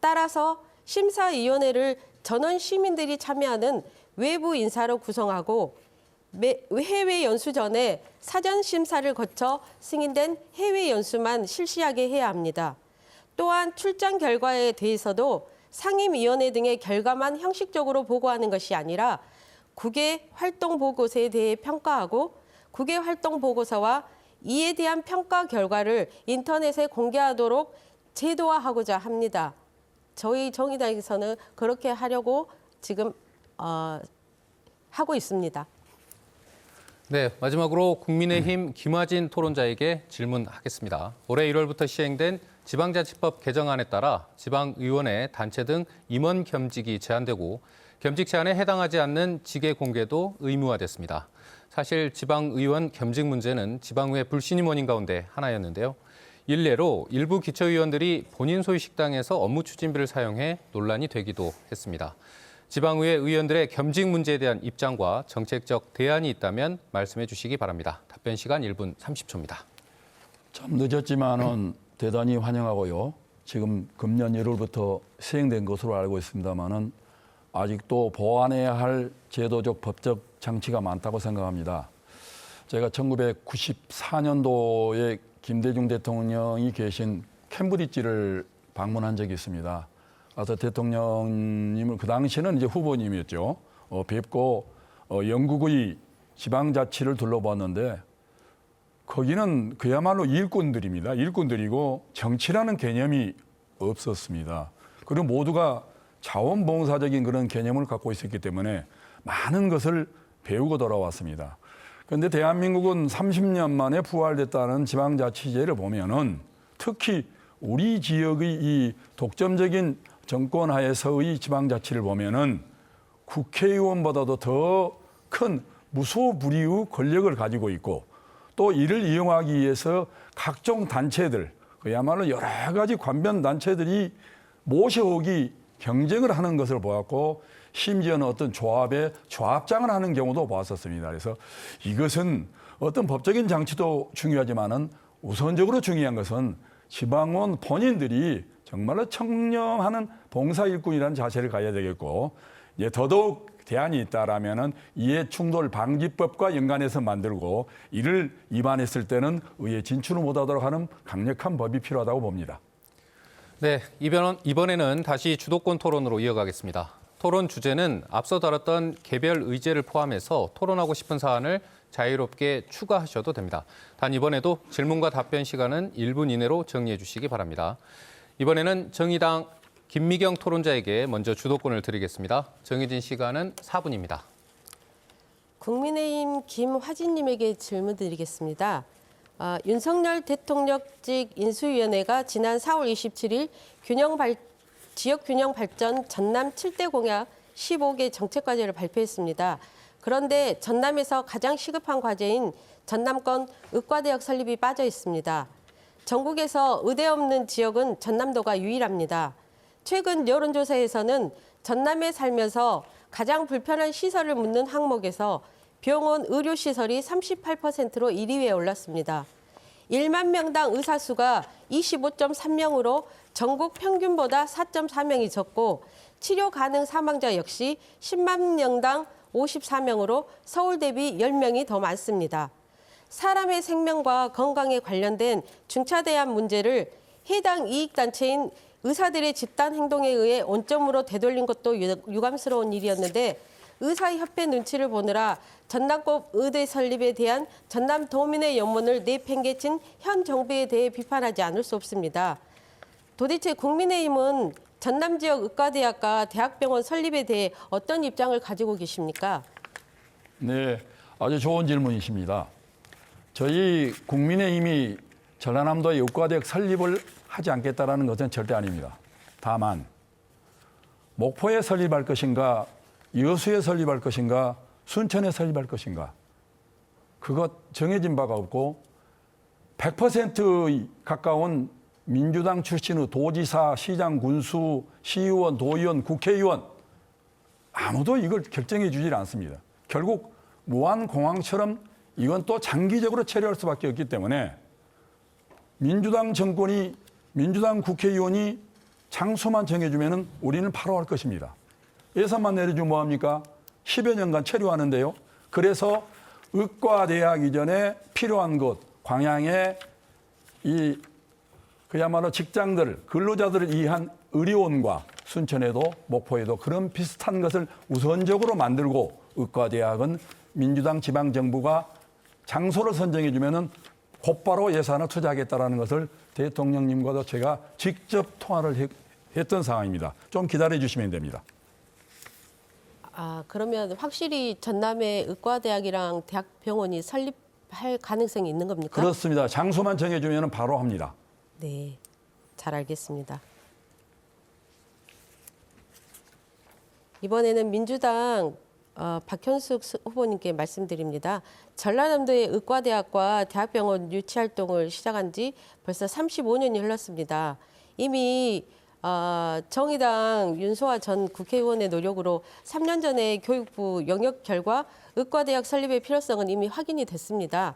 따라서 심사위원회를 전원 시민들이 참여하는 외부 인사로 구성하고 해외 연수 전에 사전 심사를 거쳐 승인된 해외 연수만 실시하게 해야 합니다. 또한 출장 결과에 대해서도 상임위원회 등의 결과만 형식적으로 보고하는 것이 아니라 국외 활동 보고서에 대해 평가하고 국외 활동 보고서와 이에 대한 평가 결과를 인터넷에 공개하도록 제도화하고자 합니다. 저희 정의당에서는 그렇게 하려고 지금 하고 있습니다. 네, 마지막으로 국민의힘 김화진 토론자에게 질문하겠습니다. 올해 1월부터 시행된 지방자치법 개정안에 따라 지방의원회, 단체 등 임원 겸직이 제한되고 겸직 제한에 해당하지 않는 직계 공개도 의무화됐습니다. 사실 지방의원 겸직 문제는 지방의회 불신임 원인 가운데 하나였는데요. 일례로 일부 기초의원들이 본인 소유 식당에서 업무 추진비를 사용해 논란이 되기도 했습니다. 지방의회 의원들의 겸직 문제에 대한 입장과 정책적 대안이 있다면 말씀해 주시기 바랍니다. 답변 시간 1분 30초입니다. 참 늦었지만은 대단히 환영하고요. 지금 금년 1월부터 시행된 것으로 알고 있습니다만은 아직도 보완해야 할 제도적 법적 장치가 많다고 생각합니다. 제가 1994년도에 김대중 대통령이 계신 캠브리지를 방문한 적이 있습니다. 그래서 대통령님을 그 당시에는 이제 후보님이었죠. 뵙고 영국의 지방자치를 둘러봤는데 거기는 그야말로 일꾼들입니다. 일꾼들이고 정치라는 개념이 없었습니다. 그리고 모두가 자원봉사적인 그런 개념을 갖고 있었기 때문에 많은 것을 배우고 돌아왔습니다. 그런데 대한민국은 30년 만에 부활됐다는 지방자치제를 보면은 특히 우리 지역의 이 독점적인 정권 하에서의 지방자치를 보면은 국회의원보다도 더 큰 무소불위의 권력을 가지고 있고 또 이를 이용하기 위해서 각종 단체들, 그야말로 여러 가지 관변 단체들이 모셔오기 경쟁을 하는 것을 보았고 심지어는 어떤 조합에 조합장을 하는 경우도 보았었습니다. 그래서 이것은 어떤 법적인 장치도 중요하지만은 우선적으로 중요한 것은 지방원 본인들이 정말로 청렴하는 봉사일꾼이라는 자세를 가져야 되겠고, 이제 더더욱 대안이 있다라면은 이해 충돌 방지법과 연관해서 만들고, 이를 위반했을 때는 의회 진출을 못하도록 하는 강력한 법이 필요하다고 봅니다. 네, 이번에는 다시 주도권 토론으로 이어가겠습니다. 토론 주제는 앞서 다뤘던 개별 의제를 포함해서 토론하고 싶은 사안을 자유롭게 추가하셔도 됩니다. 단 이번에도 질문과 답변 시간은 1분 이내로 정리해 주시기 바랍니다. 이번에는 정의당 김미경 토론자에게 먼저 주도권을 드리겠습니다. 정해진 시간은 4분입니다. 국민의힘 김화진님에게 질문 드리겠습니다. 윤석열 대통령직 인수위원회가 지난 4월 27일 지역균형 발전 전남 7대 공약 15개 정책과제를 발표했습니다. 그런데 전남에서 가장 시급한 과제인 전남권 의과대학 설립이 빠져 있습니다. 전국에서 의대 없는 지역은 전남도가 유일합니다. 최근 여론조사에서는 전남에 살면서 가장 불편한 시설을 묻는 항목에서 병원 의료시설이 38%로 1위에 올랐습니다. 1만 명당 의사 수가 25.3명으로 전국 평균보다 4.4명이 적고 치료 가능 사망자 역시 10만 명당 54명으로 서울 대비 10명이 더 많습니다. 사람의 생명과 건강에 관련된 중차대한 문제를 해당 이익단체인 의사들의 집단 행동에 의해 원점으로 되돌린 것도 유감스러운 일이었는데 의사협회 눈치를 보느라 전남권 의대 설립에 대한 전남도민의 염원을 내팽개친 현 정부에 대해 비판하지 않을 수 없습니다. 도대체 국민의힘은 전남 지역 의과대학과 대학병원 설립에 대해 어떤 입장을 가지고 계십니까? 네, 아주 좋은 질문이십니다. 저희 국민의힘이 전라남도의 의과대학 설립을 하지 않겠다라는 것은 절대 아닙니다. 다만 목포에 설립할 것인가, 여수에 설립할 것인가, 순천에 설립할 것인가, 그것 정해진 바가 없고 100% 가까운 민주당 출신의 도지사, 시장, 군수, 시의원, 도의원, 국회의원 아무도 이걸 결정해 주질 않습니다. 결국 무한공항처럼 이건 또 장기적으로 처리할 수밖에 없기 때문에 민주당 정권이, 민주당 국회의원이 장소만 정해주면 우리는 바로 할 것입니다. 예산만 내려주면 뭐합니까? 10여 년간 체류하는데요. 그래서 의과대학 이전에 필요한 곳, 광양에 이 그야말로 직장들, 근로자들을 위한 의료원과 순천에도 목포에도 그런 비슷한 것을 우선적으로 만들고, 의과대학은 민주당 지방정부가 장소를 선정해주면 곧바로 예산을 투자하겠다는 것을 대통령님과도 제가 직접 통화를 했던 상황입니다. 좀 기다려 주시면 됩니다. 그러면 확실히 전남의 의과대학이랑 대학병원이 설립할 가능성이 있는 겁니까? 그렇습니다. 장소만 정해주면 바로 합니다. 네, 잘 알겠습니다. 이번에는 민주당 박현숙 후보님께 말씀드립니다. 전라남도의 의과대학과 대학병원 유치활동을 시작한 지 벌써 35년이 흘렀습니다. 이미 정의당 윤소아 전 국회의원의 노력으로 3년 전에 교육부 영역 결과 의과대학 설립의 필요성은 이미 확인이 됐습니다.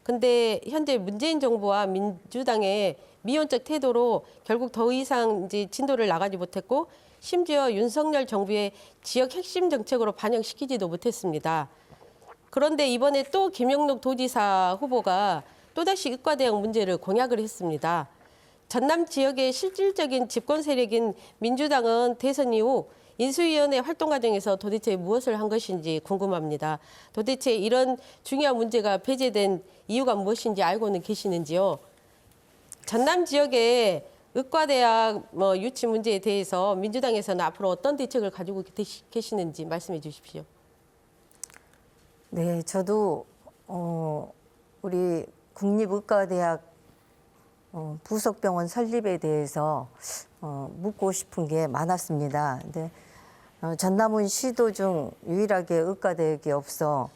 근데 현재 문재인 정부와 민주당의 미온적 태도로 결국 더 이상 이제 진도를 나가지 못했고, 심지어 윤석열 정부의 지역 핵심 정책으로 반영시키지도 못했습니다. 그런데 이번에 또 김영록 도지사 후보가 또다시 의과대학 문제를 공약을 했습니다. 전남 지역의 실질적인 집권 세력인 민주당은 대선 이후 인수위원회 활동 과정에서 도대체 무엇을 한 것인지 궁금합니다. 도대체 이런 중요한 문제가 배제된 이유가 무엇인지 알고는 계시는지요? 전남 지역의 의과대학 유치 문제에 대해서 민주당에서는 앞으로 어떤 대책을 가지고 계시는지 말씀해 주십시오. 네, 저도 우리 국립의과대학 부속병원 설립에 대해서 묻고 싶은 게 많았습니다. 근데 전남은 시도 중 유일하게 의과대학이 없어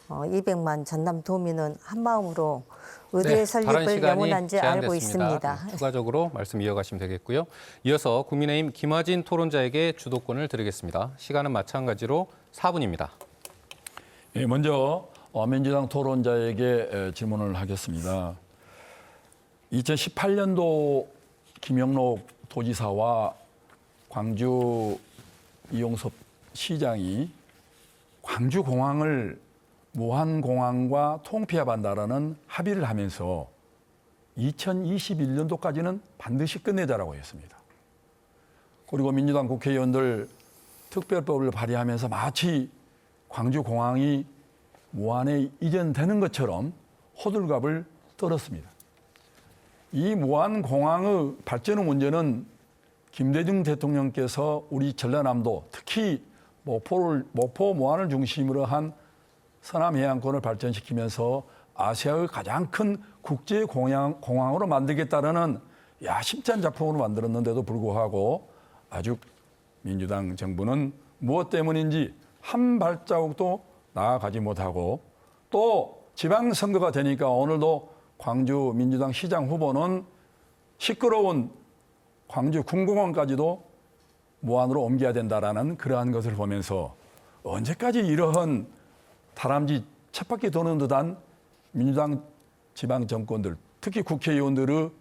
200만 전남 도민은 한마음으로 의대 설립을 염원한지 알고 있습니다. 추가적으로 말씀 이어가시면 되겠고요. 이어서 국민의힘 김화진 토론자에게 주도권을 드리겠습니다. 시간은 마찬가지로 4분입니다. 예, 먼저 민주당 토론자에게 질문을 하겠습니다. 2018년도 김영록 도지사와 광주 이용섭 시장이 광주공항을 무한공항과 통폐합한다라는 합의를 하면서 2021년도까지는 반드시 끝내자라고 했습니다. 그리고 민주당 국회의원들 특별법을 발의하면서 마치 광주공항이 무한에 이전되는 것처럼 호들갑을 떨었습니다. 이 무한공항의 발전의 문제는 김대중 대통령께서 우리 전라남도 특히 목포 무안을 중심으로 한 서남해안권을 발전시키면서 아시아의 가장 큰 국제공항으로 만들겠다는 야심찬 작품으로 만들었는데도 불구하고 아직 민주당 정부는 무엇 때문인지 한 발자국도 나아가지 못하고 또 지방선거가 되니까 오늘도 광주 민주당 시장 후보는 시끄러운 광주 군공항까지도 무안으로 옮겨야 된다라는 그러한 것을 보면서 언제까지 이러한 다람쥐 쳇바퀴 도는 듯한 민주당 지방 정권들, 특히 국회의원들의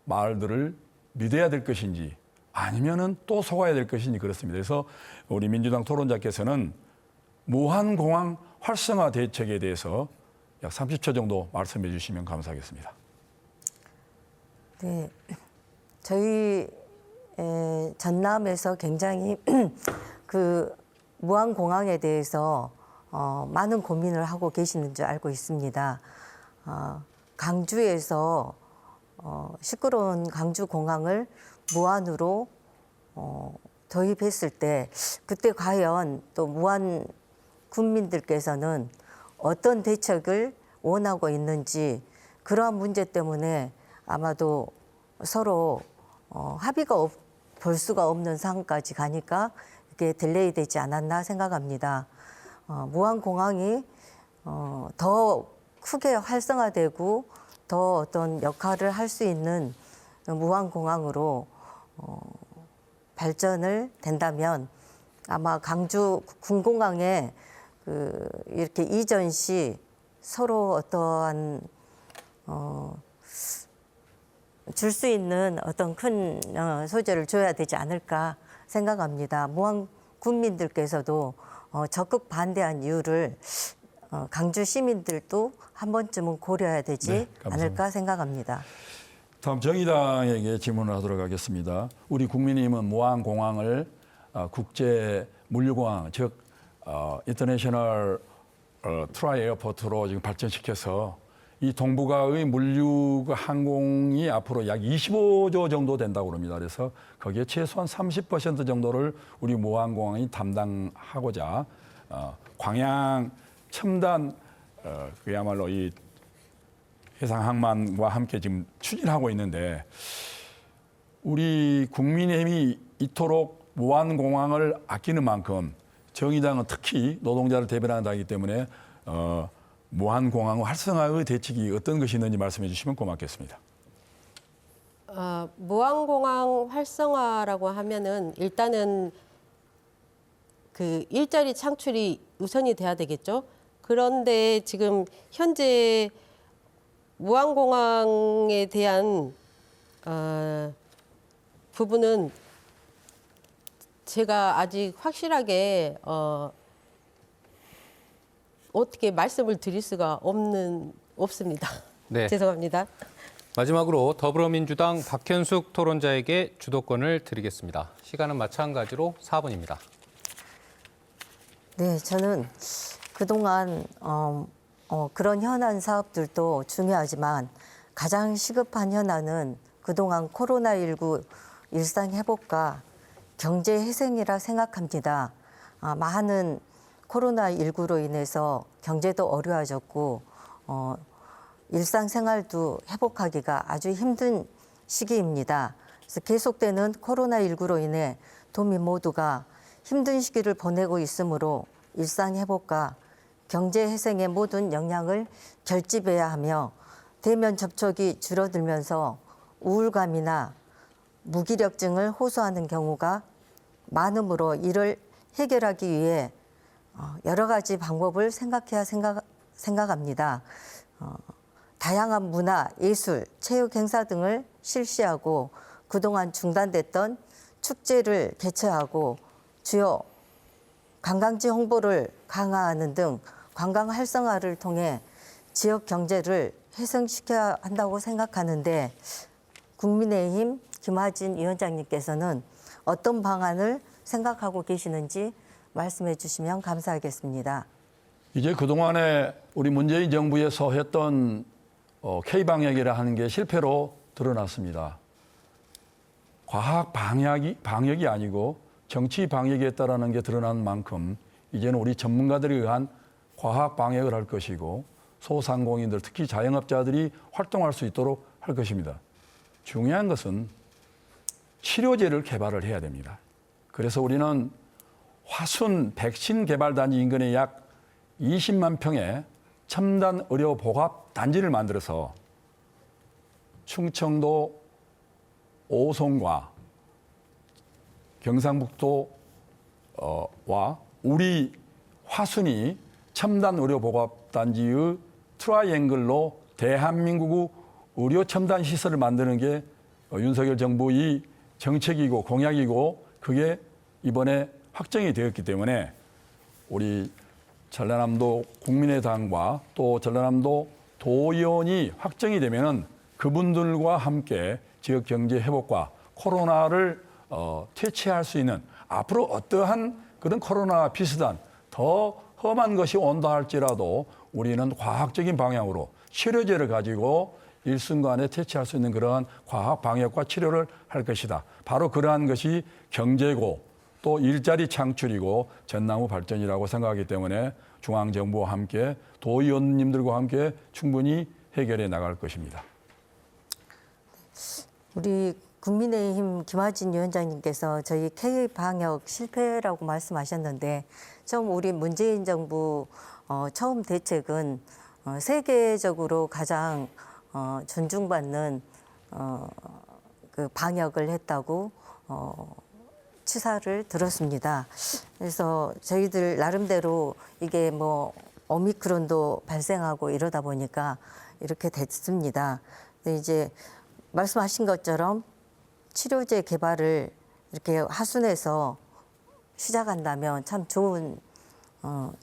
말들을 믿어야 될 것인지 아니면은 또 속아야 될 것인지 그렇습니다. 그래서 우리 민주당 토론자께서는 무한공항 활성화 대책에 대해서 약 30초 정도 말씀해 주시면 감사하겠습니다. 네, 저희 전남에서 굉장히 그 무한공항에 대해서 많은 고민을 하고 계시는 줄 알고 있습니다. 강주에서 시끄러운 강주공항을 무한으로 도입했을 때 그때 과연 또 무한 군민들께서는 어떤 대책을 원하고 있는지 그러한 문제 때문에 아마도 서로 합의가 볼 수가 없는 상황까지 가니까 이게 딜레이 되지 않았나 생각합니다. 무한공항이 더 크게 활성화되고 더 어떤 역할을 할 수 있는 무한공항으로 발전을 된다면 아마 강주 군공항에 이렇게 이전 시 서로 어떠한 줄 수 있는 어떤 큰 소재를 줘야 되지 않을까 생각합니다. 무한 군민들께서도 적극 반대한 이유를 강주 시민들도 한 번쯤은 고려해야 되지 않을까 생각합니다. 다음 정의당에게 질문을 하도록 하겠습니다. 우리 국민의힘은 무한공항을 국제 물류공항, 즉 인터내셔널 트라이 에어포트로 지금 발전시켜서 이 동북아의 물류 항공이 앞으로 약 25조 정도 된다고 합니다. 그래서 거기에 최소한 30% 정도를 우리 무한공항이 담당하고자 광양 첨단 그야말로 이 해상항만과 함께 지금 추진하고 있는데 우리 국민의힘이 이토록 무한공항을 아끼는 만큼 정의당은 특히 노동자를 대변하는 당이기 때문에 무한공항 활성화의 대책이 어떤 것이 있는지 말씀해 주시면 고맙겠습니다. 무한공항 활성화라고 하면은 일단은 그 일자리 창출이 우선이 돼야 되겠죠. 그런데 지금 현재 무한공항에 대한 부분은 제가 아직 확실하게 어떻게 말씀을 드릴 수가 없습니다. 네. 죄송합니다. 마지막으로 더불어민주당 박현숙 토론자에게 주도권을 드리겠습니다. 시간은 마찬가지로 4분입니다. 네, 저는 그동안 그런 현안 사업들도 중요하지만 가장 시급한 현안은 그동안 코로나19 일상 회복과 경제 회생이라 생각합니다. 많은 코로나19로 인해서 경제도 어려워졌고 일상생활도 회복하기가 아주 힘든 시기입니다. 그래서 계속되는 코로나19로 인해 도민 모두가 힘든 시기를 보내고 있으므로 일상 회복과 경제 회생의 모든 역량을 결집해야 하며 대면 접촉이 줄어들면서 우울감이나 무기력증을 호소하는 경우가 많으므로 이를 해결하기 위해 여러 가지 방법을 생각합니다. 다양한 문화, 예술, 체육 행사 등을 실시하고 그동안 중단됐던 축제를 개최하고 주요 관광지 홍보를 강화하는 등 관광 활성화를 통해 지역 경제를 회생시켜야 한다고 생각하는데 국민의힘 김하진 위원장님께서는 어떤 방안을 생각하고 계시는지 말씀해 주시면 감사하겠습니다. 이제 그동안에 우리 문재인 정부에서 했던 K방역이라 하는 게 실패로 드러났습니다. 과학 방역이 아니고 정치 방역이었다라는 게 드러난 만큼 이제는 우리 전문가들에 의한 과학 방역을 할 것이고 소상공인들 특히 자영업자들이 활동할 수 있도록 할 것입니다. 중요한 것은 치료제를 개발을 해야 됩니다. 그래서 우리는 화순 백신 개발 단지 인근에 약 20만 평의 첨단 의료 복합 단지를 만들어서 충청도 오송과 경상북도와 우리 화순이 첨단 의료 복합 단지의 트라이앵글로 대한민국 의료 첨단 시설을 만드는 게 윤석열 정부의 정책이고 공약이고 그게 이번에 확정이 되었기 때문에 우리 전라남도 국민의당과 또 전라남도 도의원이 확정이 되면은 그분들과 함께 지역 경제 회복과 코로나를 퇴치할 수 있는 앞으로 어떠한 그런 코로나와 비슷한 더 험한 것이 온다 할지라도 우리는 과학적인 방향으로 치료제를 가지고 일순간에 퇴치할 수 있는 그러한 과학 방역과 치료를 할 것이다. 바로 그러한 것이 경제고 또 일자리 창출이고 전남의 발전이라고 생각하기 때문에 중앙정부와 함께 도의원님들과 함께 충분히 해결해 나갈 것입니다. 우리 국민의힘 김하진 위원장님께서 저희 K방역 실패라고 말씀하셨는데 처음 우리 문재인 정부 처음 대책은 세계적으로 가장 존중받는 그 방역을 했다고 치사를 들었습니다. 그래서 저희들 나름대로 이게 뭐 오미크론도 발생하고 이러다 보니까 이렇게 됐습니다. 근데 이제 말씀하신 것처럼 치료제 개발을 이렇게 하순에서 시작한다면 참 좋은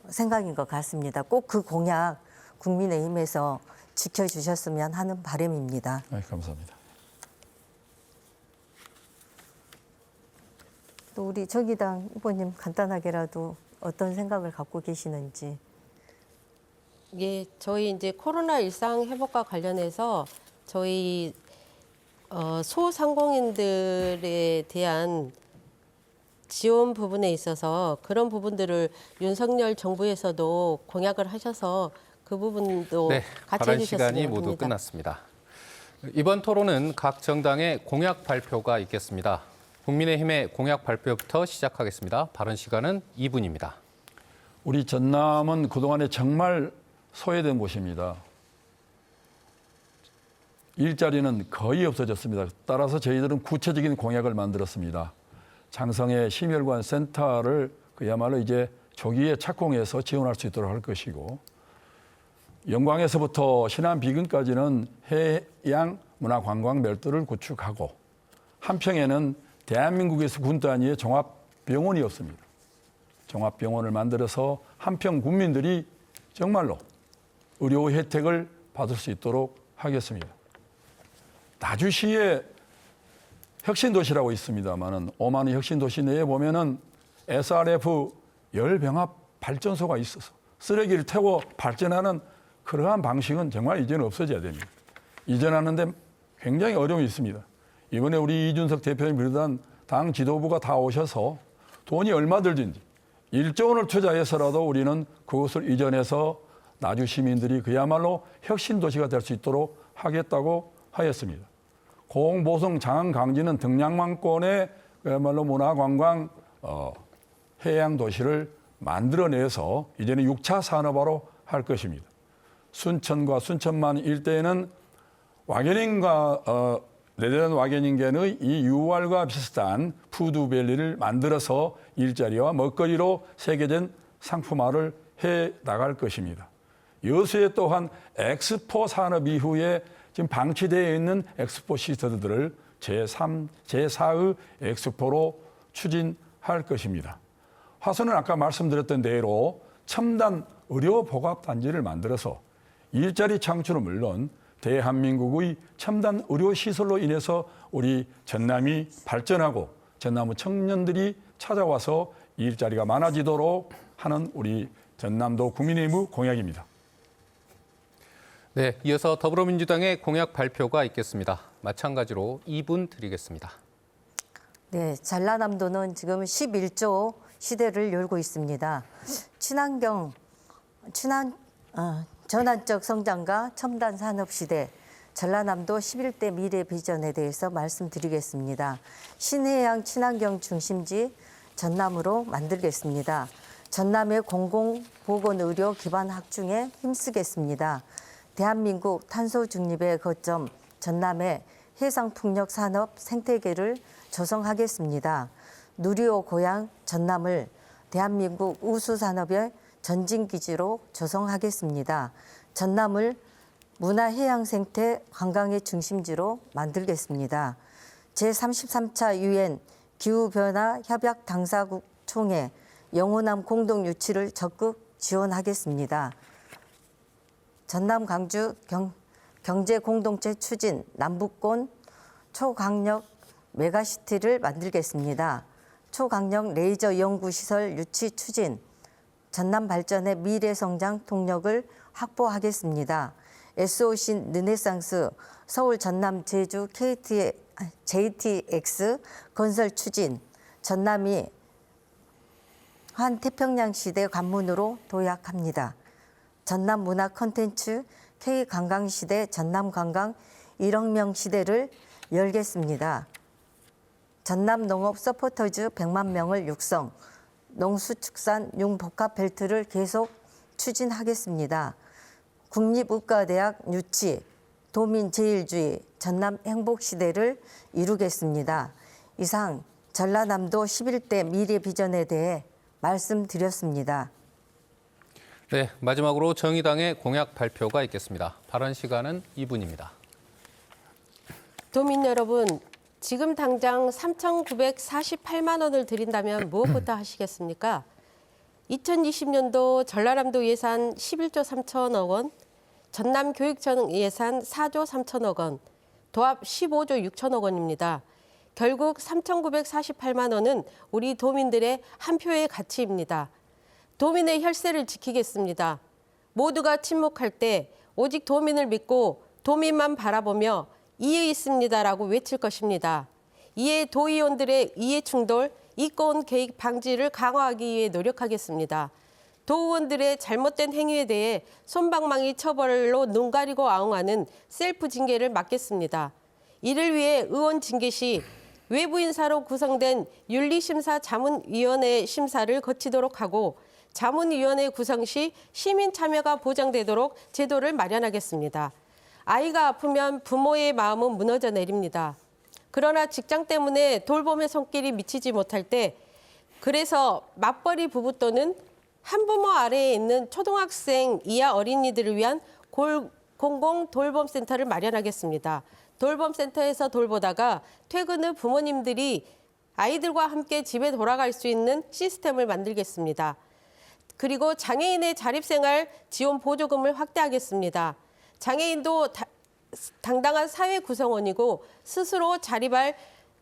생각인 것 같습니다. 꼭 그 공약 국민의힘에서 지켜주셨으면 하는 바람입니다. 네, 감사합니다. 또 우리 정의당 후보님 간단하게라도 어떤 생각을 갖고 계시는지. 예, 저희 이제 코로나 일상 회복과 관련해서 저희 소상공인들에 대한 지원 부분에 있어서 그런 부분들을 윤석열 정부에서도 공약을 하셔서 그 부분도 네, 같이 발언 해주셨으면 시간이 모두 합니다. 끝났습니다. 이번 토론은 각 정당의 공약 발표가 있겠습니다. 국민의힘의 공약 발표부터 시작하겠습니다. 발언 시간은 2분입니다. 우리 전남은 그동안에 정말 소외된 곳입니다. 일자리는 거의 없어졌습니다. 따라서 저희들은 구체적인 공약을 만들었습니다. 장성의 심혈관 센터를 그야말로 이제 조기에 착공해서 지원할 수 있도록 할 것이고 영광에서부터 신안 비근까지는 해양 문화 관광 멸도를 구축하고 한평에는 대한민국에서 군 단위의 종합병원이 없습니다. 종합병원을 만들어서 한평 국민들이 정말로 의료 혜택을 받을 수 있도록 하겠습니다. 나주시에 혁신도시라고 있습니다만은 오만의 혁신도시 내에 보면은 SRF 열병합 발전소가 있어서 쓰레기를 태워 발전하는 그러한 방식은 정말 이제는 없어져야 됩니다. 이전하는데 굉장히 어려움이 있습니다. 이번에 우리 이준석 대표님 비롯한 당 지도부가 다 오셔서 돈이 얼마 들든지 1조 원을 투자해서라도 우리는 그것을 이전해서 나주 시민들이 그야말로 혁신도시가 될 수 있도록 하겠다고 하였습니다. 공보성 장안 강진은 등량만권의 그야말로 문화관광 해양도시를 만들어내서 이제는 6차 산업화로 할 것입니다. 순천과 순천만 일대에는 와게닝과 네덜란드 와게닝겐의 이 유월과 비슷한 푸드밸리를 만들어서 일자리와 먹거리로 세계된 상품화를 해 나갈 것입니다. 여수에 또한 엑스포 산업 이후에 지금 방치되어 있는 엑스포 시설들을 제3, 제4의 엑스포로 추진할 것입니다. 화성은 아까 말씀드렸던 대로 첨단 의료 복합 단지를 만들어서 일자리 창출은 물론 대한민국의 첨단 의료 시설로 인해서 우리 전남이 발전하고 전남의 청년들이 찾아와서 일자리가 많아지도록 하는 우리 전남도 국민의힘의 공약입니다. 네, 이어서 더불어민주당의 공약 발표가 있겠습니다. 마찬가지로 2분 드리겠습니다. 네, 전라남도는 지금 11조 시대를 열고 있습니다. 전환적 성장과 첨단 산업 시대, 전라남도 11대 미래 비전에 대해서 말씀드리겠습니다. 신해양 친환경 중심지 전남으로 만들겠습니다. 전남의 공공보건의료 기반 확충에 힘쓰겠습니다. 대한민국 탄소 중립의 거점 전남의 해상풍력 산업 생태계를 조성하겠습니다. 누리호 고향 전남을 대한민국 우수산업의 전진기지로 조성하겠습니다. 전남을 문화해양생태 관광의 중심지로 만들겠습니다. 제33차 유엔 기후변화 협약 당사국 총회 영호남 공동 유치를 적극 지원하겠습니다. 전남 광주 경제 공동체 추진 남북권 초강력 메가시티를 만들겠습니다. 초강력 레이저 연구시설 유치 추진, 전남 발전의 미래 성장 동력을 확보하겠습니다. SOC 르네상스 서울 전남 제주 JTX 건설 추진, 전남이 한 태평양 시대 관문으로 도약합니다. 전남 문화 콘텐츠 K관광시대 전남관광 1억 명 시대를 열겠습니다. 전남 농업 서포터즈 100만 명을 육성, 농수축산 융복합벨트를 계속 추진하겠습니다. 국립의과대학 유치, 도민제일주의 전남 행복시대를 이루겠습니다. 이상 전라남도 11대 미래 비전에 대해 말씀드렸습니다. 네, 마지막으로 정의당의 공약 발표가 있겠습니다. 발언 시간은 2분입니다. 도민 여러분, 지금 당장 3,948만 원을 드린다면 무엇부터 하시겠습니까? 2020년도 전라남도 예산 11조 3천억 원, 전남교육청 예산 4조 3천억 원, 도합 15조 6천억 원입니다. 결국 3,948만 원은 우리 도민들의 한 표의 가치입니다. 도민의 혈세를 지키겠습니다. 모두가 침묵할 때 오직 도민을 믿고 도민만 바라보며 이해 있습니다라고 외칠 것입니다. 이에 도의원들의 이해 충돌, 이권 개입 방지를 강화하기 위해 노력하겠습니다. 도의원들의 잘못된 행위에 대해 솜방망이 처벌로 눈 가리고 아웅하는 셀프 징계를 막겠습니다. 이를 위해 의원 징계 시 외부 인사로 구성된 윤리심사 자문위원회 심사를 거치도록 하고 자문위원회 구성 시 시민 참여가 보장되도록 제도를 마련하겠습니다. 아이가 아프면 부모의 마음은 무너져 내립니다. 그러나 직장 때문에 돌봄의 손길이 미치지 못할 때 그래서 맞벌이 부부 또는 한부모 아래에 있는 초등학생 이하 어린이들을 위한 공공 돌봄센터를 마련하겠습니다. 돌봄센터에서 돌보다가 퇴근 후 부모님들이 아이들과 함께 집에 돌아갈 수 있는 시스템을 만들겠습니다. 그리고 장애인의 자립생활 지원 보조금을 확대하겠습니다. 장애인도 당당한 사회 구성원이고 스스로 자립할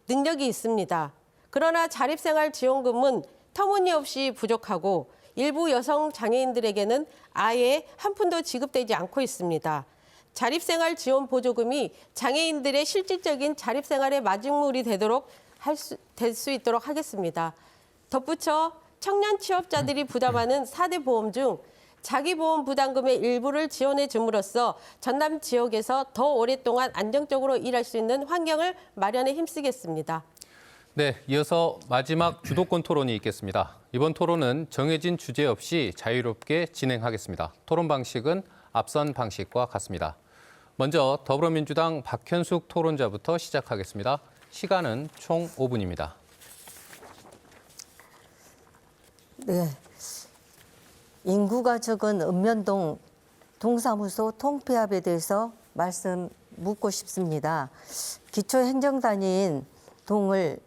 능력이 있습니다. 그러나 자립생활 지원금은 터무니없이 부족하고 일부 여성 장애인들에게는 아예 한 푼도 지급되지 않고 있습니다. 자립생활 지원 보조금이 장애인들의 실질적인 자립생활의 마중물이 되도록 될 수 있도록 하겠습니다. 덧붙여 청년 취업자들이 부담하는 4대 보험 중 자기보험 부담금의 일부를 지원해 줌으로써 전남 지역에서 더 오랫동안 안정적으로 일할 수 있는 환경을 마련에 힘쓰겠습니다. 네, 이어서 마지막 주도권 토론이 있겠습니다. 이번 토론은 정해진 주제 없이 자유롭게 진행하겠습니다. 토론 방식은 앞선 방식과 같습니다. 먼저 더불어민주당 박현숙 토론자부터 시작하겠습니다. 시간은 총 5분입니다. 네, 인구가 적은 읍면동 동사무소 통폐합에 대해서 말씀 묻고 싶습니다. 기초행정단위인 동을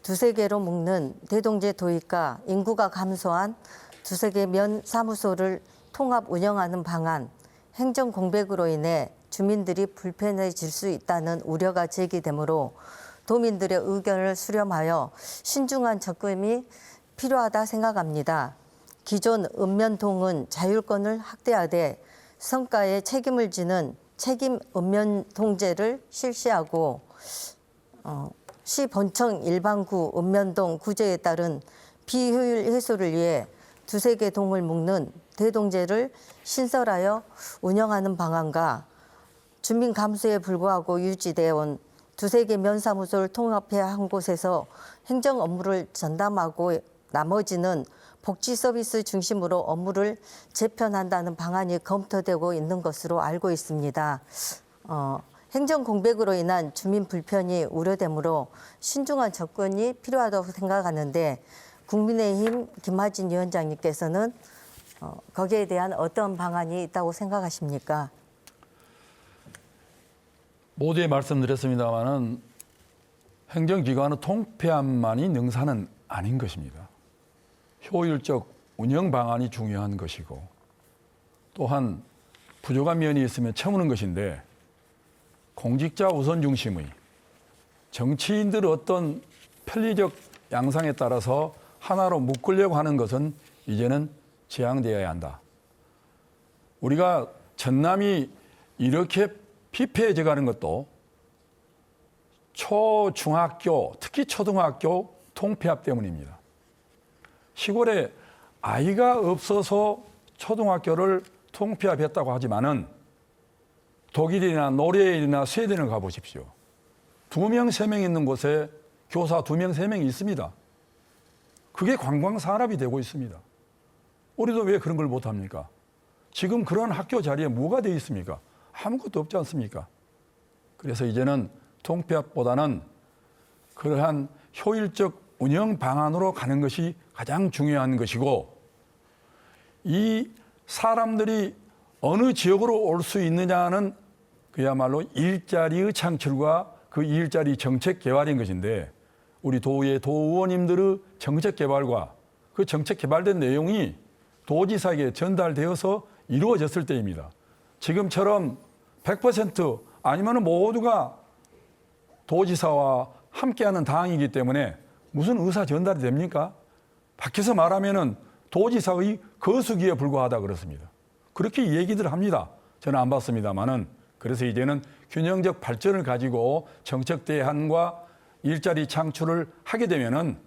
두세 개로 묶는 대동제 도입과 인구가 감소한 두세 개 면 사무소를 통합 운영하는 방안, 행정 공백으로 인해 주민들이 불편해질 수 있다는 우려가 제기되므로 도민들의 의견을 수렴하여 신중한 접근이 필요하다 생각합니다. 기존 읍면동은 자율권을 확대하되 성과에 책임을 지는 책임 읍면동제를 실시하고 시 본청 일반구 읍면동 구제에 따른 비효율 해소를 위해 두세 개 동을 묶는 대동제를 신설하여 운영하는 방안과 주민 감소에 불구하고 유지되어 온 두세 개 면사무소를 통합해 한 곳에서 행정 업무를 전담하고 나머지는 복지 서비스 중심으로 업무를 재편한다는 방안이 검토되고 있는 것으로 알고 있습니다. 행정 공백으로 인한 주민 불편이 우려되므로 신중한 접근이 필요하다고 생각하는데 국민의힘 김하진 위원장님께서는 거기에 대한 어떤 방안이 있다고 생각하십니까? 모두에 말씀드렸습니다마는 행정기관의 통폐합만이 능사는 아닌 것입니다. 효율적 운영 방안이 중요한 것이고 또한 부족한 면이 있으면 채우는 것인데 공직자 우선 중심의 정치인들의 어떤 편리적 양상에 따라서 하나로 묶으려고 하는 것은 이제는 지양되어야 한다. 우리가 전남이 이렇게 피폐해져 가는 것도 초중학교, 특히 초등학교 통폐합 때문입니다. 시골에 아이가 없어서 초등학교를 통폐합했다고 하지만은 독일이나 노르웨이나 스웨덴을 가보십시오. 2명, 3명 있는 곳에 교사 2명, 3명이 있습니다. 그게 관광 산업이 되고 있습니다. 우리도 왜 그런 걸 못합니까? 지금 그런 학교 자리에 뭐가 되어 있습니까? 아무것도 없지 않습니까? 그래서 이제는 통폐합보다는 그러한 효율적 운영 방안으로 가는 것이 가장 중요한 것이고 이 사람들이 어느 지역으로 올 수 있느냐는 그야말로 일자리의 창출과 그 일자리 정책 개발인 것인데 우리 도의 도의원님들의 정책 개발과 그 정책 개발된 내용이 도지사에게 전달되어서 이루어졌을 때입니다. 지금처럼 100% 아니면 모두가 도지사와 함께하는 당이기 때문에 무슨 의사 전달이 됩니까? 밖에서 말하면은 도지사의 거수기에 불과하다 그렇습니다. 그렇게 얘기들 합니다. 저는 안 봤습니다만은 그래서 이제는 균형적 발전을 가지고 정책 대안과 일자리 창출을 하게 되면은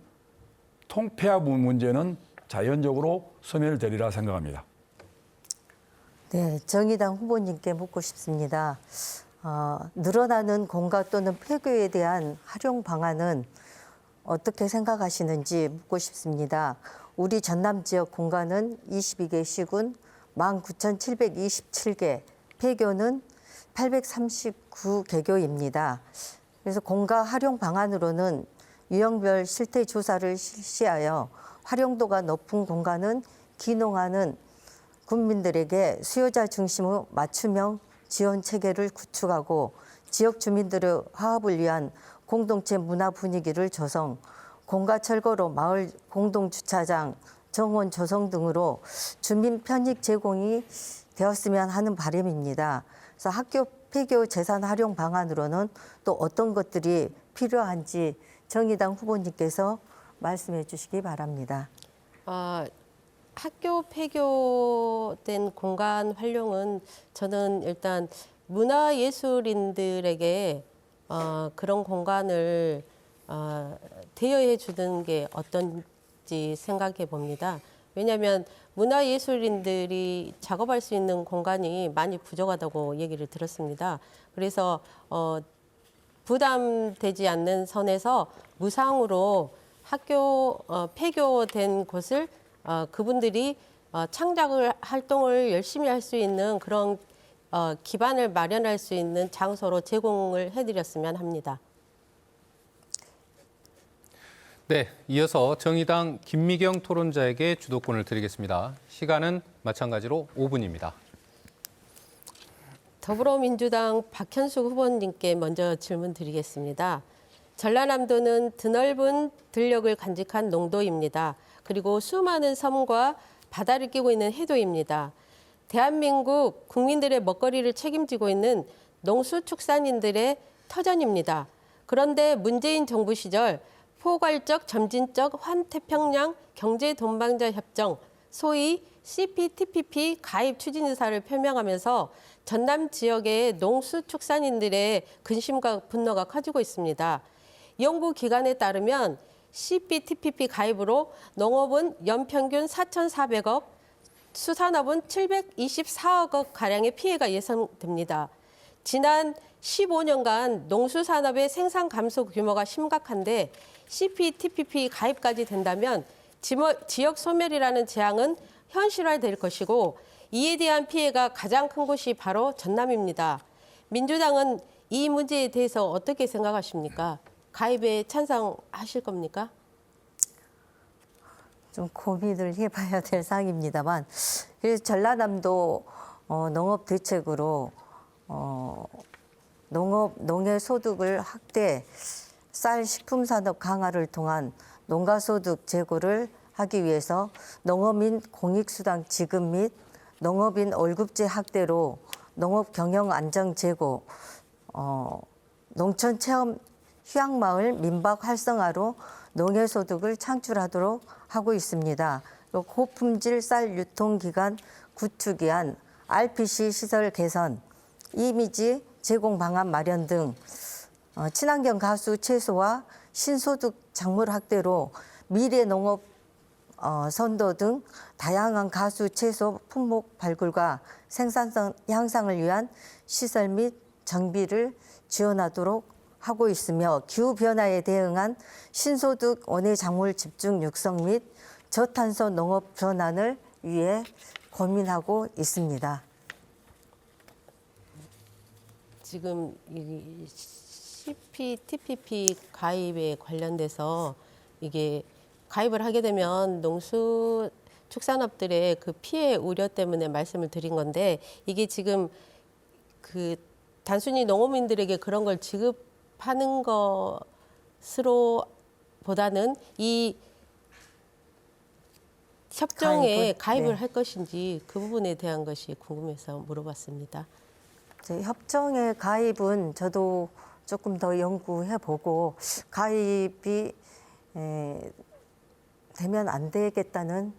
통폐합 문제는 자연적으로 소멸되리라 생각합니다. 네, 정의당 후보님께 묻고 싶습니다. 늘어나는 공가 또는 폐교에 대한 활용 방안은 어떻게 생각하시는지 묻고 싶습니다. 우리 전남 지역 공가는 22개 시군 19,727개, 폐교는 839개교입니다. 그래서 공가 활용 방안으로는 유형별 실태 조사를 실시하여 활용도가 높은 공간은 기농하는 국민들에게 수요자 중심의 맞춤형 지원 체계를 구축하고 지역 주민들의 화합을 위한 공동체 문화 분위기를 조성, 공가 철거로 마을 공동주차장, 정원 조성 등으로 주민 편익 제공이 되었으면 하는 바람입니다. 그래서 학교 폐교 재산 활용 방안으로는 또 어떤 것들이 필요한지 정의당 후보님께서 말씀해 주시기 바랍니다. 학교 폐교된 공간 활용은 저는 일단 문화예술인들에게 그런 공간을 대여해 주는 게 어떤지 생각해 봅니다. 왜냐하면 문화예술인들이 작업할 수 있는 공간이 많이 부족하다고 얘기를 들었습니다. 그래서 부담되지 않는 선에서 무상으로 학교 폐교된 곳을 그분들이 창작 활동을 열심히 할 수 있는 그런 기반을 마련할 수 있는 장소로 제공을 해드렸으면 합니다. 네, 이어서 정의당 김미경 토론자에게 주도권을 드리겠습니다. 시간은 마찬가지로 5분입니다. 더불어민주당 박현숙 후보님께 먼저 질문 드리겠습니다. 전라남도는 드넓은 들녘을 간직한 농도입니다. 그리고 수많은 섬과 바다를 끼고 있는 해도입니다. 대한민국 국민들의 먹거리를 책임지고 있는 농수축산인들의 터전입니다. 그런데 문재인 정부 시절 포괄적 점진적 환태평양 경제동반자 협정, 소위 CPTPP 가입 추진 의사를 표명하면서 전남 지역의 농수축산인들의 근심과 분노가 커지고 있습니다. 연구기관에 따르면 CPTPP 가입으로 농업은 연평균 4,400억, 수산업은 724억 원 가량의 피해가 예상됩니다. 지난 15년간 농수산업의 생산 감소 규모가 심각한데 CPTPP 가입까지 된다면 지역 소멸이라는 재앙은 현실화될 것이고 이에 대한 피해가 가장 큰 곳이 바로 전남입니다. 민주당은 이 문제에 대해서 어떻게 생각하십니까? 가입에 찬성하실 겁니까? 좀 고민을 해봐야 될 사항입니다만, 그래서 전라남도 농업 대책으로 농해 소득을 확대, 쌀 식품 산업 강화를 통한 농가 소득 제고를 하기 위해서 농어민 공익수당 지급 및 농업인 월급제 확대로 농업 경영 안정 제고, 농촌 체험 휴양마을 민박 활성화로 농해 소득을 창출하도록 하고 있습니다. 고품질 쌀 유통기간 구축위한 RPC 시설 개선, 이미지 제공 방안 마련 등 친환경 가수 최소화, 신소득 작물 확대로 미래 농업 선도 등 다양한 가수 채소 품목 발굴과 생산성 향상을 위한 시설 및 정비를 지원하도록 하고 있으며 기후변화에 대응한 신소득 원예 작물 집중 육성 및 저탄소 농업 전환을 위해 고민하고 있습니다. 지금 이 CPTPP 가입에 관련돼서 이게 가입을 하게 되면 농수축산업들의 그 피해 우려 때문에 말씀을 드린 건데 이게 지금 그 단순히 농어민들에게 그런 걸 지급하는 것으로 보다는 이 협정에 가입을 네. 할 것인지 그 부분에 대한 것이 궁금해서 물어봤습니다. 협정의 가입은 저도 조금 더 연구해보고 가입이 되면 안 되겠다는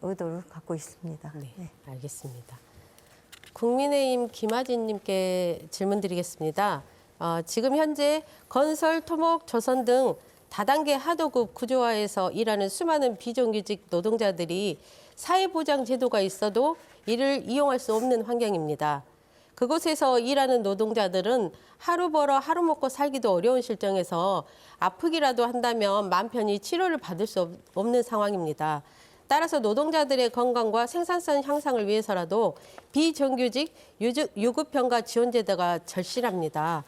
의도를 갖고 있습니다. 네, 알겠습니다. 국민의힘 김하진님께 질문 드리겠습니다. 지금 현재 건설, 토목, 조선 등 다단계 하도급 구조화에서 일하는 수많은 비정규직 노동자들이 사회보장 제도가 있어도 이를 이용할 수 없는 환경입니다. 그곳에서 일하는 노동자들은 하루 벌어 하루 먹고 살기도 어려운 실정에서 아프기라도 한다면 맘 편히 치료를 받을 수 없는 상황입니다. 따라서 노동자들의 건강과 생산성 향상을 위해서라도 비정규직 유급평가 지원제도가 절실합니다.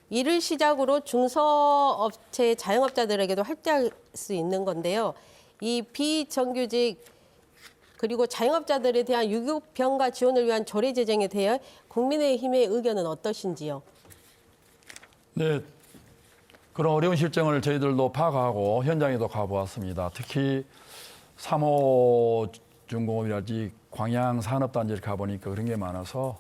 이를 시작으로 중소업체 자영업자들에게도 할당할 수 있는 건데요. 이 비정규직 그리고 자영업자들에 대한 유급평가 지원을 위한 조례 제정에 대해 국민의힘의 의견은 어떠신지요? 네, 그런 어려운 실정을 저희들도 파악하고 현장에도 가보았습니다. 특히 3호 중공업이랄지 광양 산업단지를 가보니까 그런 게 많아서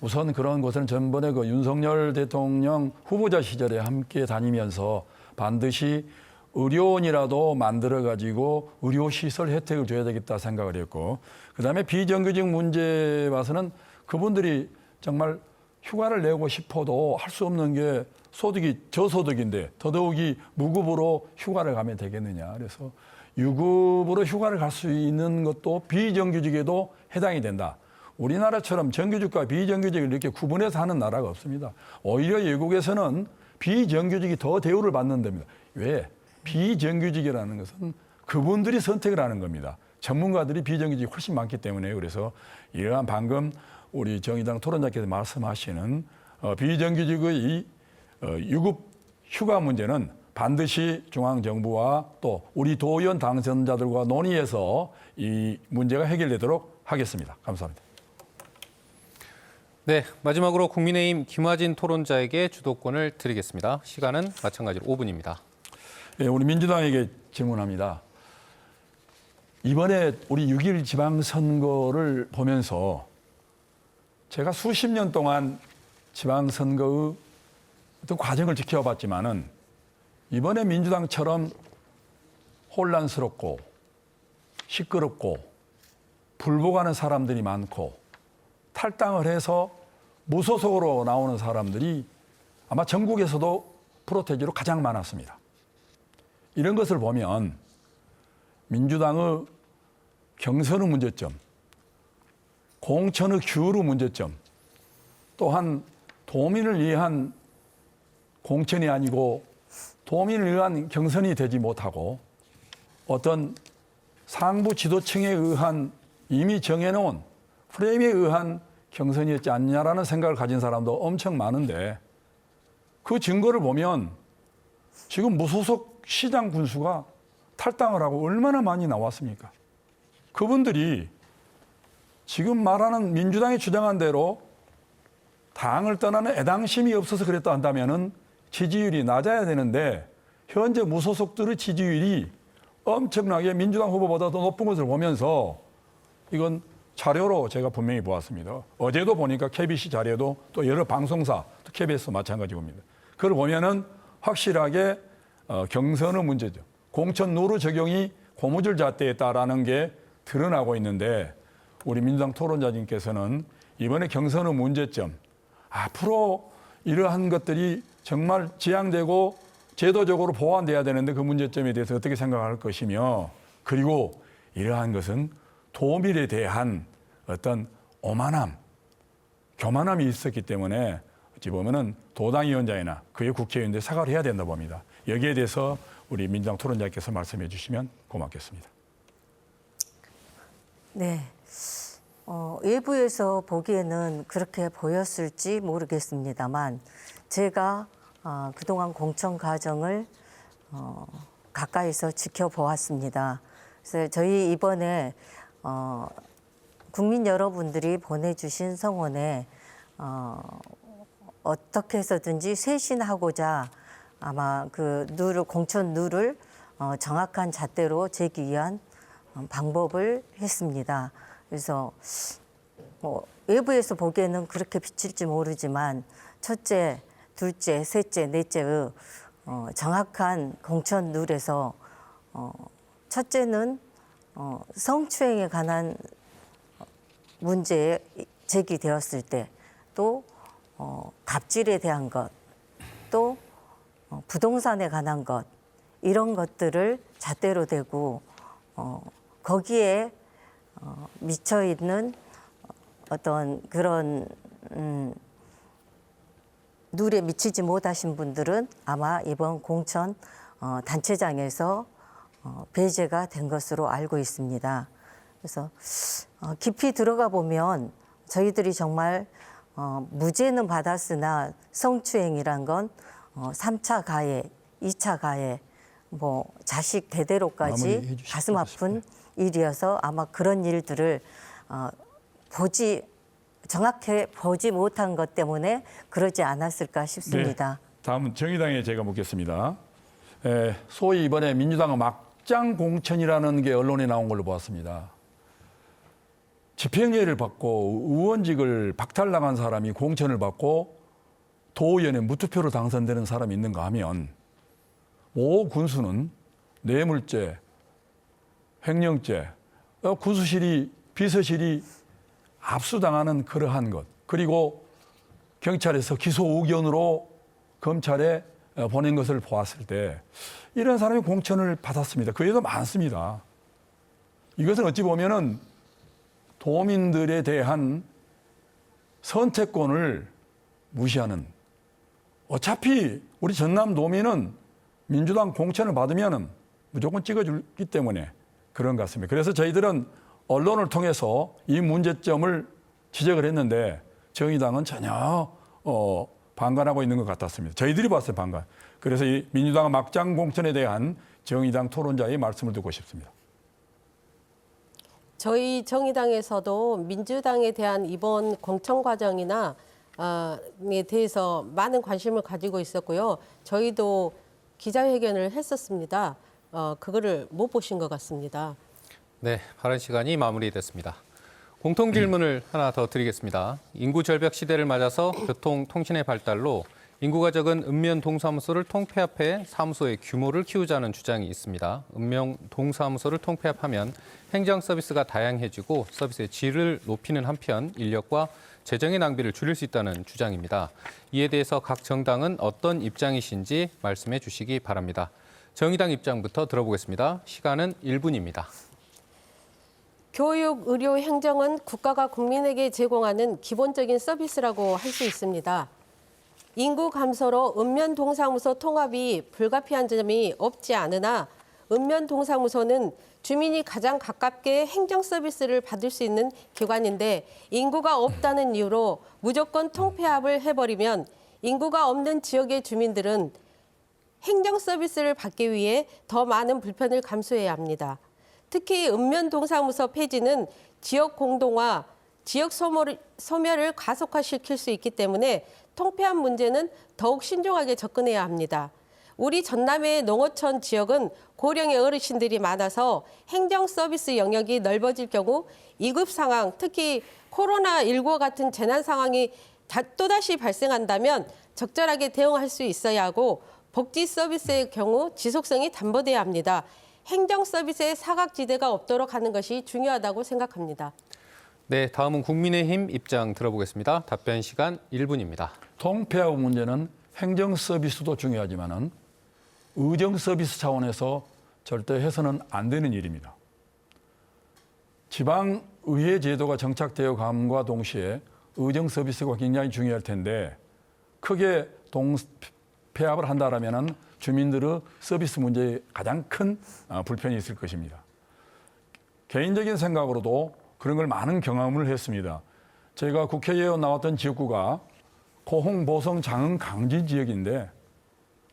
우선 그런 곳은 전번에 그 윤석열 대통령 후보자 시절에 함께 다니면서 반드시 의료원이라도 만들어가지고 의료시설 혜택을 줘야 되겠다 생각을 했고, 그다음에 비정규직 문제에 봐서는 그분들이 정말 휴가를 내고 싶어도 할 수 없는 게 소득이 저소득인데 더더욱이 무급으로 휴가를 가면 되겠느냐. 그래서 유급으로 휴가를 갈 수 있는 것도 비정규직에도 해당이 된다. 우리나라처럼 정규직과 비정규직을 이렇게 구분해서 하는 나라가 없습니다. 오히려 외국에서는 비정규직이 더 대우를 받는 데입니다. 왜? 비정규직이라는 것은 그분들이 선택을 하는 겁니다. 전문가들이 비정규직이 훨씬 많기 때문에. 그래서 이러한 방금 우리 정의당 토론자께서 말씀하시는 비정규직의 이 유급 휴가 문제는 반드시 중앙정부와 또 우리 도의원 당선자들과 논의해서 이 문제가 해결되도록 하겠습니다. 감사합니다. 네, 마지막으로 국민의힘 김화진 토론자에게 주도권을 드리겠습니다. 시간은 마찬가지로 5분입니다. 예, 우리 민주당에게 질문합니다. 이번에 우리 6.1 지방선거를 보면서 제가 수십 년 동안 지방선거의 어떤 과정을 지켜봤지만은 이번에 민주당처럼 혼란스럽고 시끄럽고 불복하는 사람들이 많고 탈당을 해서 무소속으로 나오는 사람들이 아마 전국에서도 프로테지로 가장 많았습니다. 이런 것을 보면 민주당의 경선의 문제점, 공천의 규율의 문제점, 또한 도민을 위한 공천이 아니고 도민을 위한 경선이 되지 못하고 어떤 상부 지도층에 의한 이미 정해놓은 프레임에 의한 경선이었지 않냐라는 생각을 가진 사람도 엄청 많은데 그 증거를 보면 지금 무소속 시장 군수가 탈당을 하고 얼마나 많이 나왔습니까? 그분들이 지금 말하는 민주당이 주장한 대로 당을 떠나는 애당심이 없어서 그랬다 한다면은 지지율이 낮아야 되는데 현재 무소속들의 지지율이 엄청나게 민주당 후보보다 더 높은 것을 보면서 이건 자료로 제가 분명히 보았습니다. 어제도 보니까 KBC 자료도 또 여러 방송사, 또 KBS 마찬가지 봅니다. 그걸 보면은 확실하게 경선의 문제죠. 공천 룰의 적용이 고무줄 잣대였다라는 게 드러나고 있는데 우리 민주당 토론자님께서는 이번에 경선의 문제점, 앞으로 이러한 것들이 정말 지향되고 제도적으로 보완돼야 되는데 그 문제점에 대해서 어떻게 생각할 것이며 그리고 이러한 것은 도민에 대한 어떤 오만함, 교만함이 있었기 때문에 어찌 보면은 도당위원장이나 그의 국회의원들 사과를 해야 된다 봅니다. 여기에 대해서 우리 민주당 토론자께서 말씀해 주시면 고맙겠습니다. 네. 외부에서 보기에는 그렇게 보였을지 모르겠습니다만 제가 그동안 공천 과정을 가까이서 지켜보았습니다. 그래서 저희 이번에 국민 여러분들이 보내주신 성원에 어떻게 해서든지 쇄신하고자 아마 그 공천 룰을 정확한 잣대로 재기 위한 방법을 했습니다. 그래서 외부에서 보기에는 그렇게 비칠지 모르지만 첫째, 둘째, 셋째, 넷째의 정확한 공천 룰에서 첫째는 성추행에 관한 문제에 제기되었을 때 또 갑질에 대한 것, 또 부동산에 관한 것 이런 것들을 잣대로 대고 거기에 미쳐 있는 어떤 그런 룰에 미치지 못하신 분들은 아마 이번 공천 단체장에서 배제가 된 것으로 알고 있습니다. 그래서 깊이 들어가 보면 저희들이 정말 무죄는 받았으나 성추행이란 건 3차 가해, 2차 가해, 자식 대대로까지 가슴 아픈 일이어서 아마 그런 일들을 정확히 보지 못한 것 때문에 그러지 않았을까 싶습니다. 네, 다음은 정의당에 제가 묻겠습니다. 소위 이번에 민주당은 막장 공천이라는 게 언론에 나온 걸로 보았습니다. 집행유예를 받고 의원직을 박탈당한 사람이 공천을 받고 도의원에 무투표로 당선되는 사람이 있는가 하면 모 군수는 뇌물죄, 횡령죄, 군수실이 비서실이 압수당하는 그러한 것 그리고 경찰에서 기소 의견으로 검찰에 보낸 것을 보았을 때 이런 사람이 공천을 받았습니다. 그 외에도 많습니다. 이것은 어찌 보면은 도민들에 대한 선택권을 무시하는 어차피 우리 전남 도민은 민주당 공천을 받으면 무조건 찍어주기 때문에 그런 것 같습니다. 그래서 저희들은 언론을 통해서 이 문제점을 지적을 했는데 정의당은 전혀 방관하고 있는 것 같았습니다. 저희들이 봤어요, 방관. 그래서 이 민주당 막장 공천에 대한 정의당 토론자의 말씀을 듣고 싶습니다. 저희 정의당에서도 민주당에 대한 이번 공천 과정이나 에 대해서 많은 관심을 가지고 있었고요. 저희도 기자회견을 했었습니다. 그거를 못 보신 것 같습니다. 네, 발언 시간이 마무리됐습니다. 공통 질문을 하나 더 드리겠습니다. 인구 절벽 시대를 맞아서 교통, 통신의 발달로 인구가 적은 읍면 동사무소를 통폐합해 사무소의 규모를 키우자는 주장이 있습니다. 읍면 동사무소를 통폐합하면 행정 서비스가 다양해지고 서비스의 질을 높이는 한편 인력과 재정의 낭비를 줄일 수 있다는 주장입니다. 이에 대해서 각 정당은 어떤 입장이신지 말씀해 주시기 바랍니다. 정의당 입장부터 들어보겠습니다. 시간은 1분입니다. 교육, 의료, 행정은 국가가 국민에게 제공하는 기본적인 서비스라고 할 수 있습니다. 인구 감소로 읍면 동사무소 통합이 불가피한 점이 없지 않으나 읍면 동사무소는 주민이 가장 가깝게 행정 서비스를 받을 수 있는 기관인데 인구가 없다는 이유로 무조건 통폐합을 해버리면 인구가 없는 지역의 주민들은 행정 서비스를 받기 위해 더 많은 불편을 감수해야 합니다. 특히 읍면 동사무소 폐지는 지역 공동화, 지역 소멸을 가속화시킬 수 있기 때문에 통폐합 문제는 더욱 신중하게 접근해야 합니다. 우리 전남의 농어촌 지역은 고령의 어르신들이 많아서 행정 서비스 영역이 넓어질 경우 위급 상황, 특히 코로나19와 같은 재난 상황이 또다시 발생한다면 적절하게 대응할 수 있어야 하고 복지 서비스의 경우 지속성이 담보돼야 합니다. 행정 서비스의 사각지대가 없도록 하는 것이 중요하다고 생각합니다. 네, 다음은 국민의힘 입장 들어보겠습니다. 답변 시간 1분입니다. 통폐합 문제는 행정 서비스도 중요하지만은 의정 서비스 차원에서 절대 해서는 안 되는 일입니다. 지방의회 제도가 정착되어 감과 동시에 의정 서비스가 굉장히 중요할 텐데 크게 통폐합을 한다라면은 주민들의 서비스 문제에 가장 큰 불편이 있을 것입니다. 개인적인 생각으로도 그런 걸 많은 경험을 했습니다. 제가 국회의원 나왔던 지역구가 고흥, 보성, 장흥, 강진 지역인데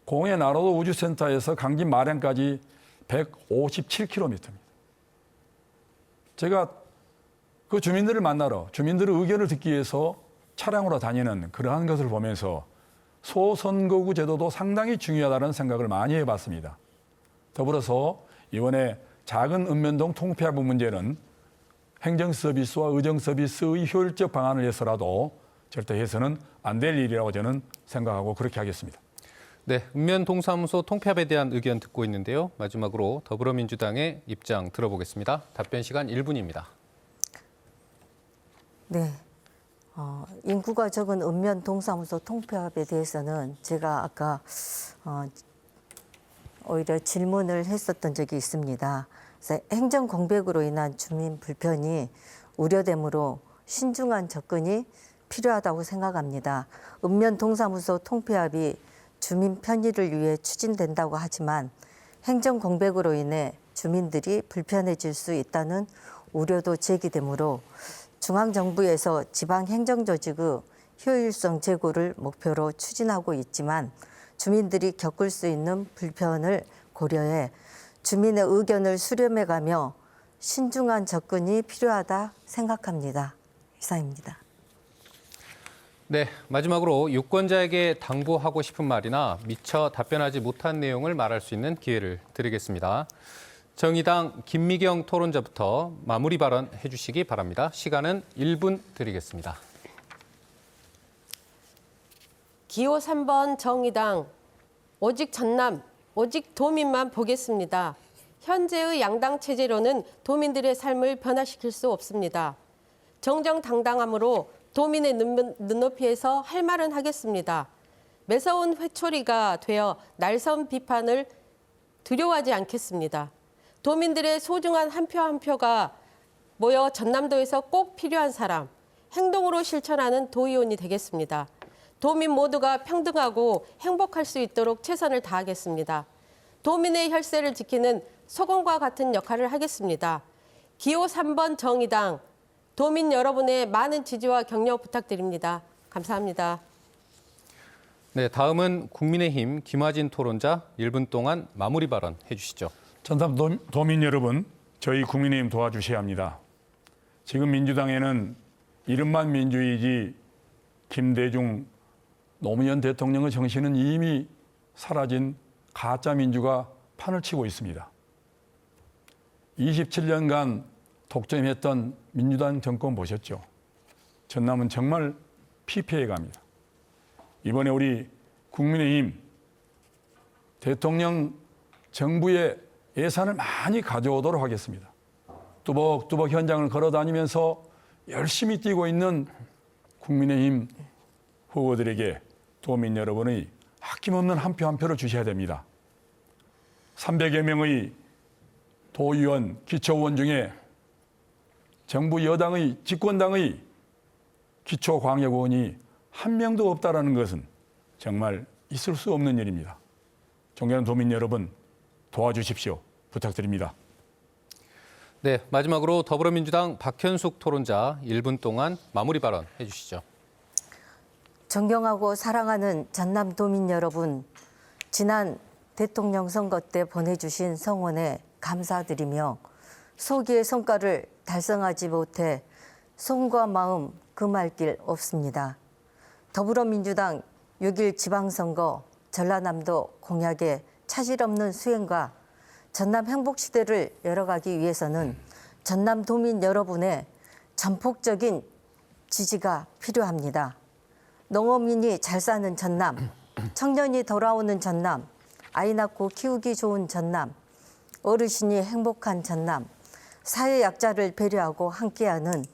고흥의 나로도 우주센터에서 강진 마량까지 157km입니다. 제가 그 주민들을 만나러 주민들의 의견을 듣기 위해서 차량으로 다니는 그러한 것을 보면서 소선거구 제도도 상당히 중요하다는 생각을 많이 해봤습니다. 더불어서 이번에 작은 읍면동 통폐합 문제는 행정 서비스와 의정 서비스의 효율적 방안을 위해서라도 절대 해서는 안 될 일이라고 저는 생각하고 그렇게 하겠습니다. 네, 읍면 동사무소 통폐합에 대한 의견 듣고 있는데요. 마지막으로 더불어민주당의 입장 들어보겠습니다. 답변 시간 1분입니다. 네. 인구가 적은 읍면 동사무소 통폐합에 대해서는 제가 아까 오히려 질문을 했었던 적이 있습니다. 그래서 행정 공백으로 인한 주민 불편이 우려되므로 신중한 접근이 필요하다고 생각합니다. 읍면 동사무소 통폐합이 주민 편의를 위해 추진된다고 하지만 행정 공백으로 인해 주민들이 불편해질 수 있다는 우려도 제기되므로 중앙정부에서 지방행정조직의 효율성 제고를 목표로 추진하고 있지만 주민들이 겪을 수 있는 불편을 고려해 주민의 의견을 수렴해가며 신중한 접근이 필요하다 생각합니다. 이상입니다. 네, 마지막으로 유권자에게 당부하고 싶은 말이나 미처 답변하지 못한 내용을 말할 수 있는 기회를 드리겠습니다. 정의당 김미경 토론자부터 마무리 발언 해주시기 바랍니다. 시간은 1분 드리겠습니다. 기호 3번 정의당, 오직 전남, 오직 도민만 보겠습니다. 현재의 양당 체제로는 도민들의 삶을 변화시킬 수 없습니다. 정정당당함으로 도민의 눈높이에서 할 말은 하겠습니다. 매서운 회초리가 되어 날선 비판을 두려워하지 않겠습니다. 도민들의 소중한 한 표 한 표가 모여 전남도에서 꼭 필요한 사람, 행동으로 실천하는 도의원이 되겠습니다. 도민 모두가 평등하고 행복할 수 있도록 최선을 다하겠습니다. 도민의 혈세를 지키는 소금과 같은 역할을 하겠습니다. 기호 3번 정의당, 도민 여러분의 많은 지지와 격려 부탁드립니다. 감사합니다. 네, 다음은 국민의힘 김화진 토론자 1분 동안 마무리 발언 해주시죠. 전남 도민 여러분, 저희 국민의힘 도와주셔야 합니다. 지금 민주당에는 이름만 민주이지 김대중 노무현 대통령의 정신은 이미 사라진 가짜 민주가 판을 치고 있습니다. 27년간 독점했던 민주당 정권 보셨죠? 전남은 정말 피폐해 갑니다. 이번에 우리 국민의힘 대통령 정부의 예산을 많이 가져오도록 하겠습니다. 뚜벅뚜벅 현장을 걸어다니면서 열심히 뛰고 있는 국민의힘 후보들에게 도민 여러분의 아낌없는 한 표 한 표를 주셔야 됩니다. 300여 명의 도의원, 기초의원 중에 정부 여당의 집권당의 기초광역의원이 한 명도 없다라는 것은 정말 있을 수 없는 일입니다. 존경하는 도민 여러분, 도와주십시오. 부탁드립니다. 네, 마지막으로 더불어민주당 박현숙 토론자 1분 동안 마무리 발언 해주시죠. 존경하고 사랑하는 전남 도민 여러분, 지난 대통령 선거 때 보내주신 성원에 감사드리며 소기의 성과를 달성하지 못해 손과 마음 금할 길 없습니다. 더불어민주당 6.1 지방선거 전라남도 공약의 차질 없는 수행과 전남 행복시대를 열어가기 위해서는 전남 도민 여러분의 전폭적인 지지가 필요합니다. 농어민이 잘 사는 전남, 청년이 돌아오는 전남, 아이 낳고 키우기 좋은 전남, 어르신이 행복한 전남, 사회 약자를 배려하고 함께하는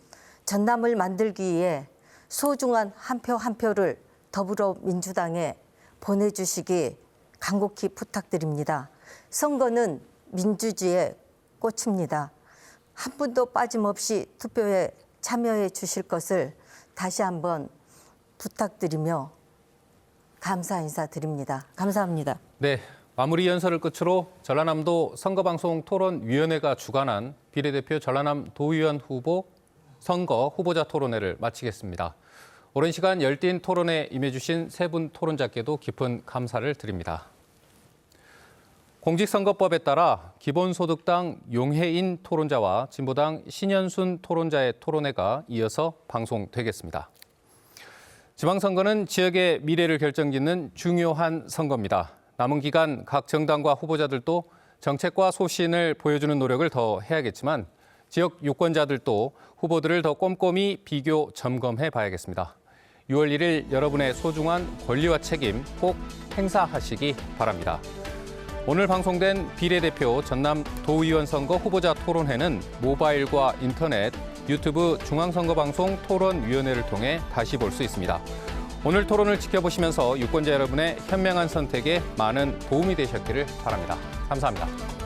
전남을 만들기 위해 소중한 한 표 한 표를 더불어민주당에 보내주시기 간곡히 부탁드립니다. 선거는 민주주의의 꽃입니다. 한 분도 빠짐없이 투표에 참여해 주실 것을 다시 한번 부탁드리며 감사 인사드립니다. 감사합니다. 네, 마무리 연설을 끝으로 전라남도 선거방송 토론위원회가 주관한 비례대표 전라남 도의원 후보 선거 후보자 토론회를 마치겠습니다. 오랜 시간 열띤 토론에 임해주신 세 분 토론자께도 깊은 감사를 드립니다. 공직선거법에 따라 기본소득당 용해인 토론자와 진보당 신현순 토론자의 토론회가 이어서 방송되겠습니다. 지방선거는 지역의 미래를 결정짓는 중요한 선거입니다. 남은 기간 각 정당과 후보자들도 정책과 소신을 보여주는 노력을 더 해야겠지만 지역 유권자들도 후보들을 더 꼼꼼히 비교 점검해 봐야겠습니다. 6월 1일 여러분의 소중한 권리와 책임 꼭 행사하시기 바랍니다. 오늘 방송된 비례대표 전남 도의원 선거 후보자 토론회는 모바일과 인터넷, 유튜브 중앙선거방송 토론위원회를 통해 다시 볼 수 있습니다. 오늘 토론을 지켜보시면서 유권자 여러분의 현명한 선택에 많은 도움이 되셨기를 바랍니다. 감사합니다.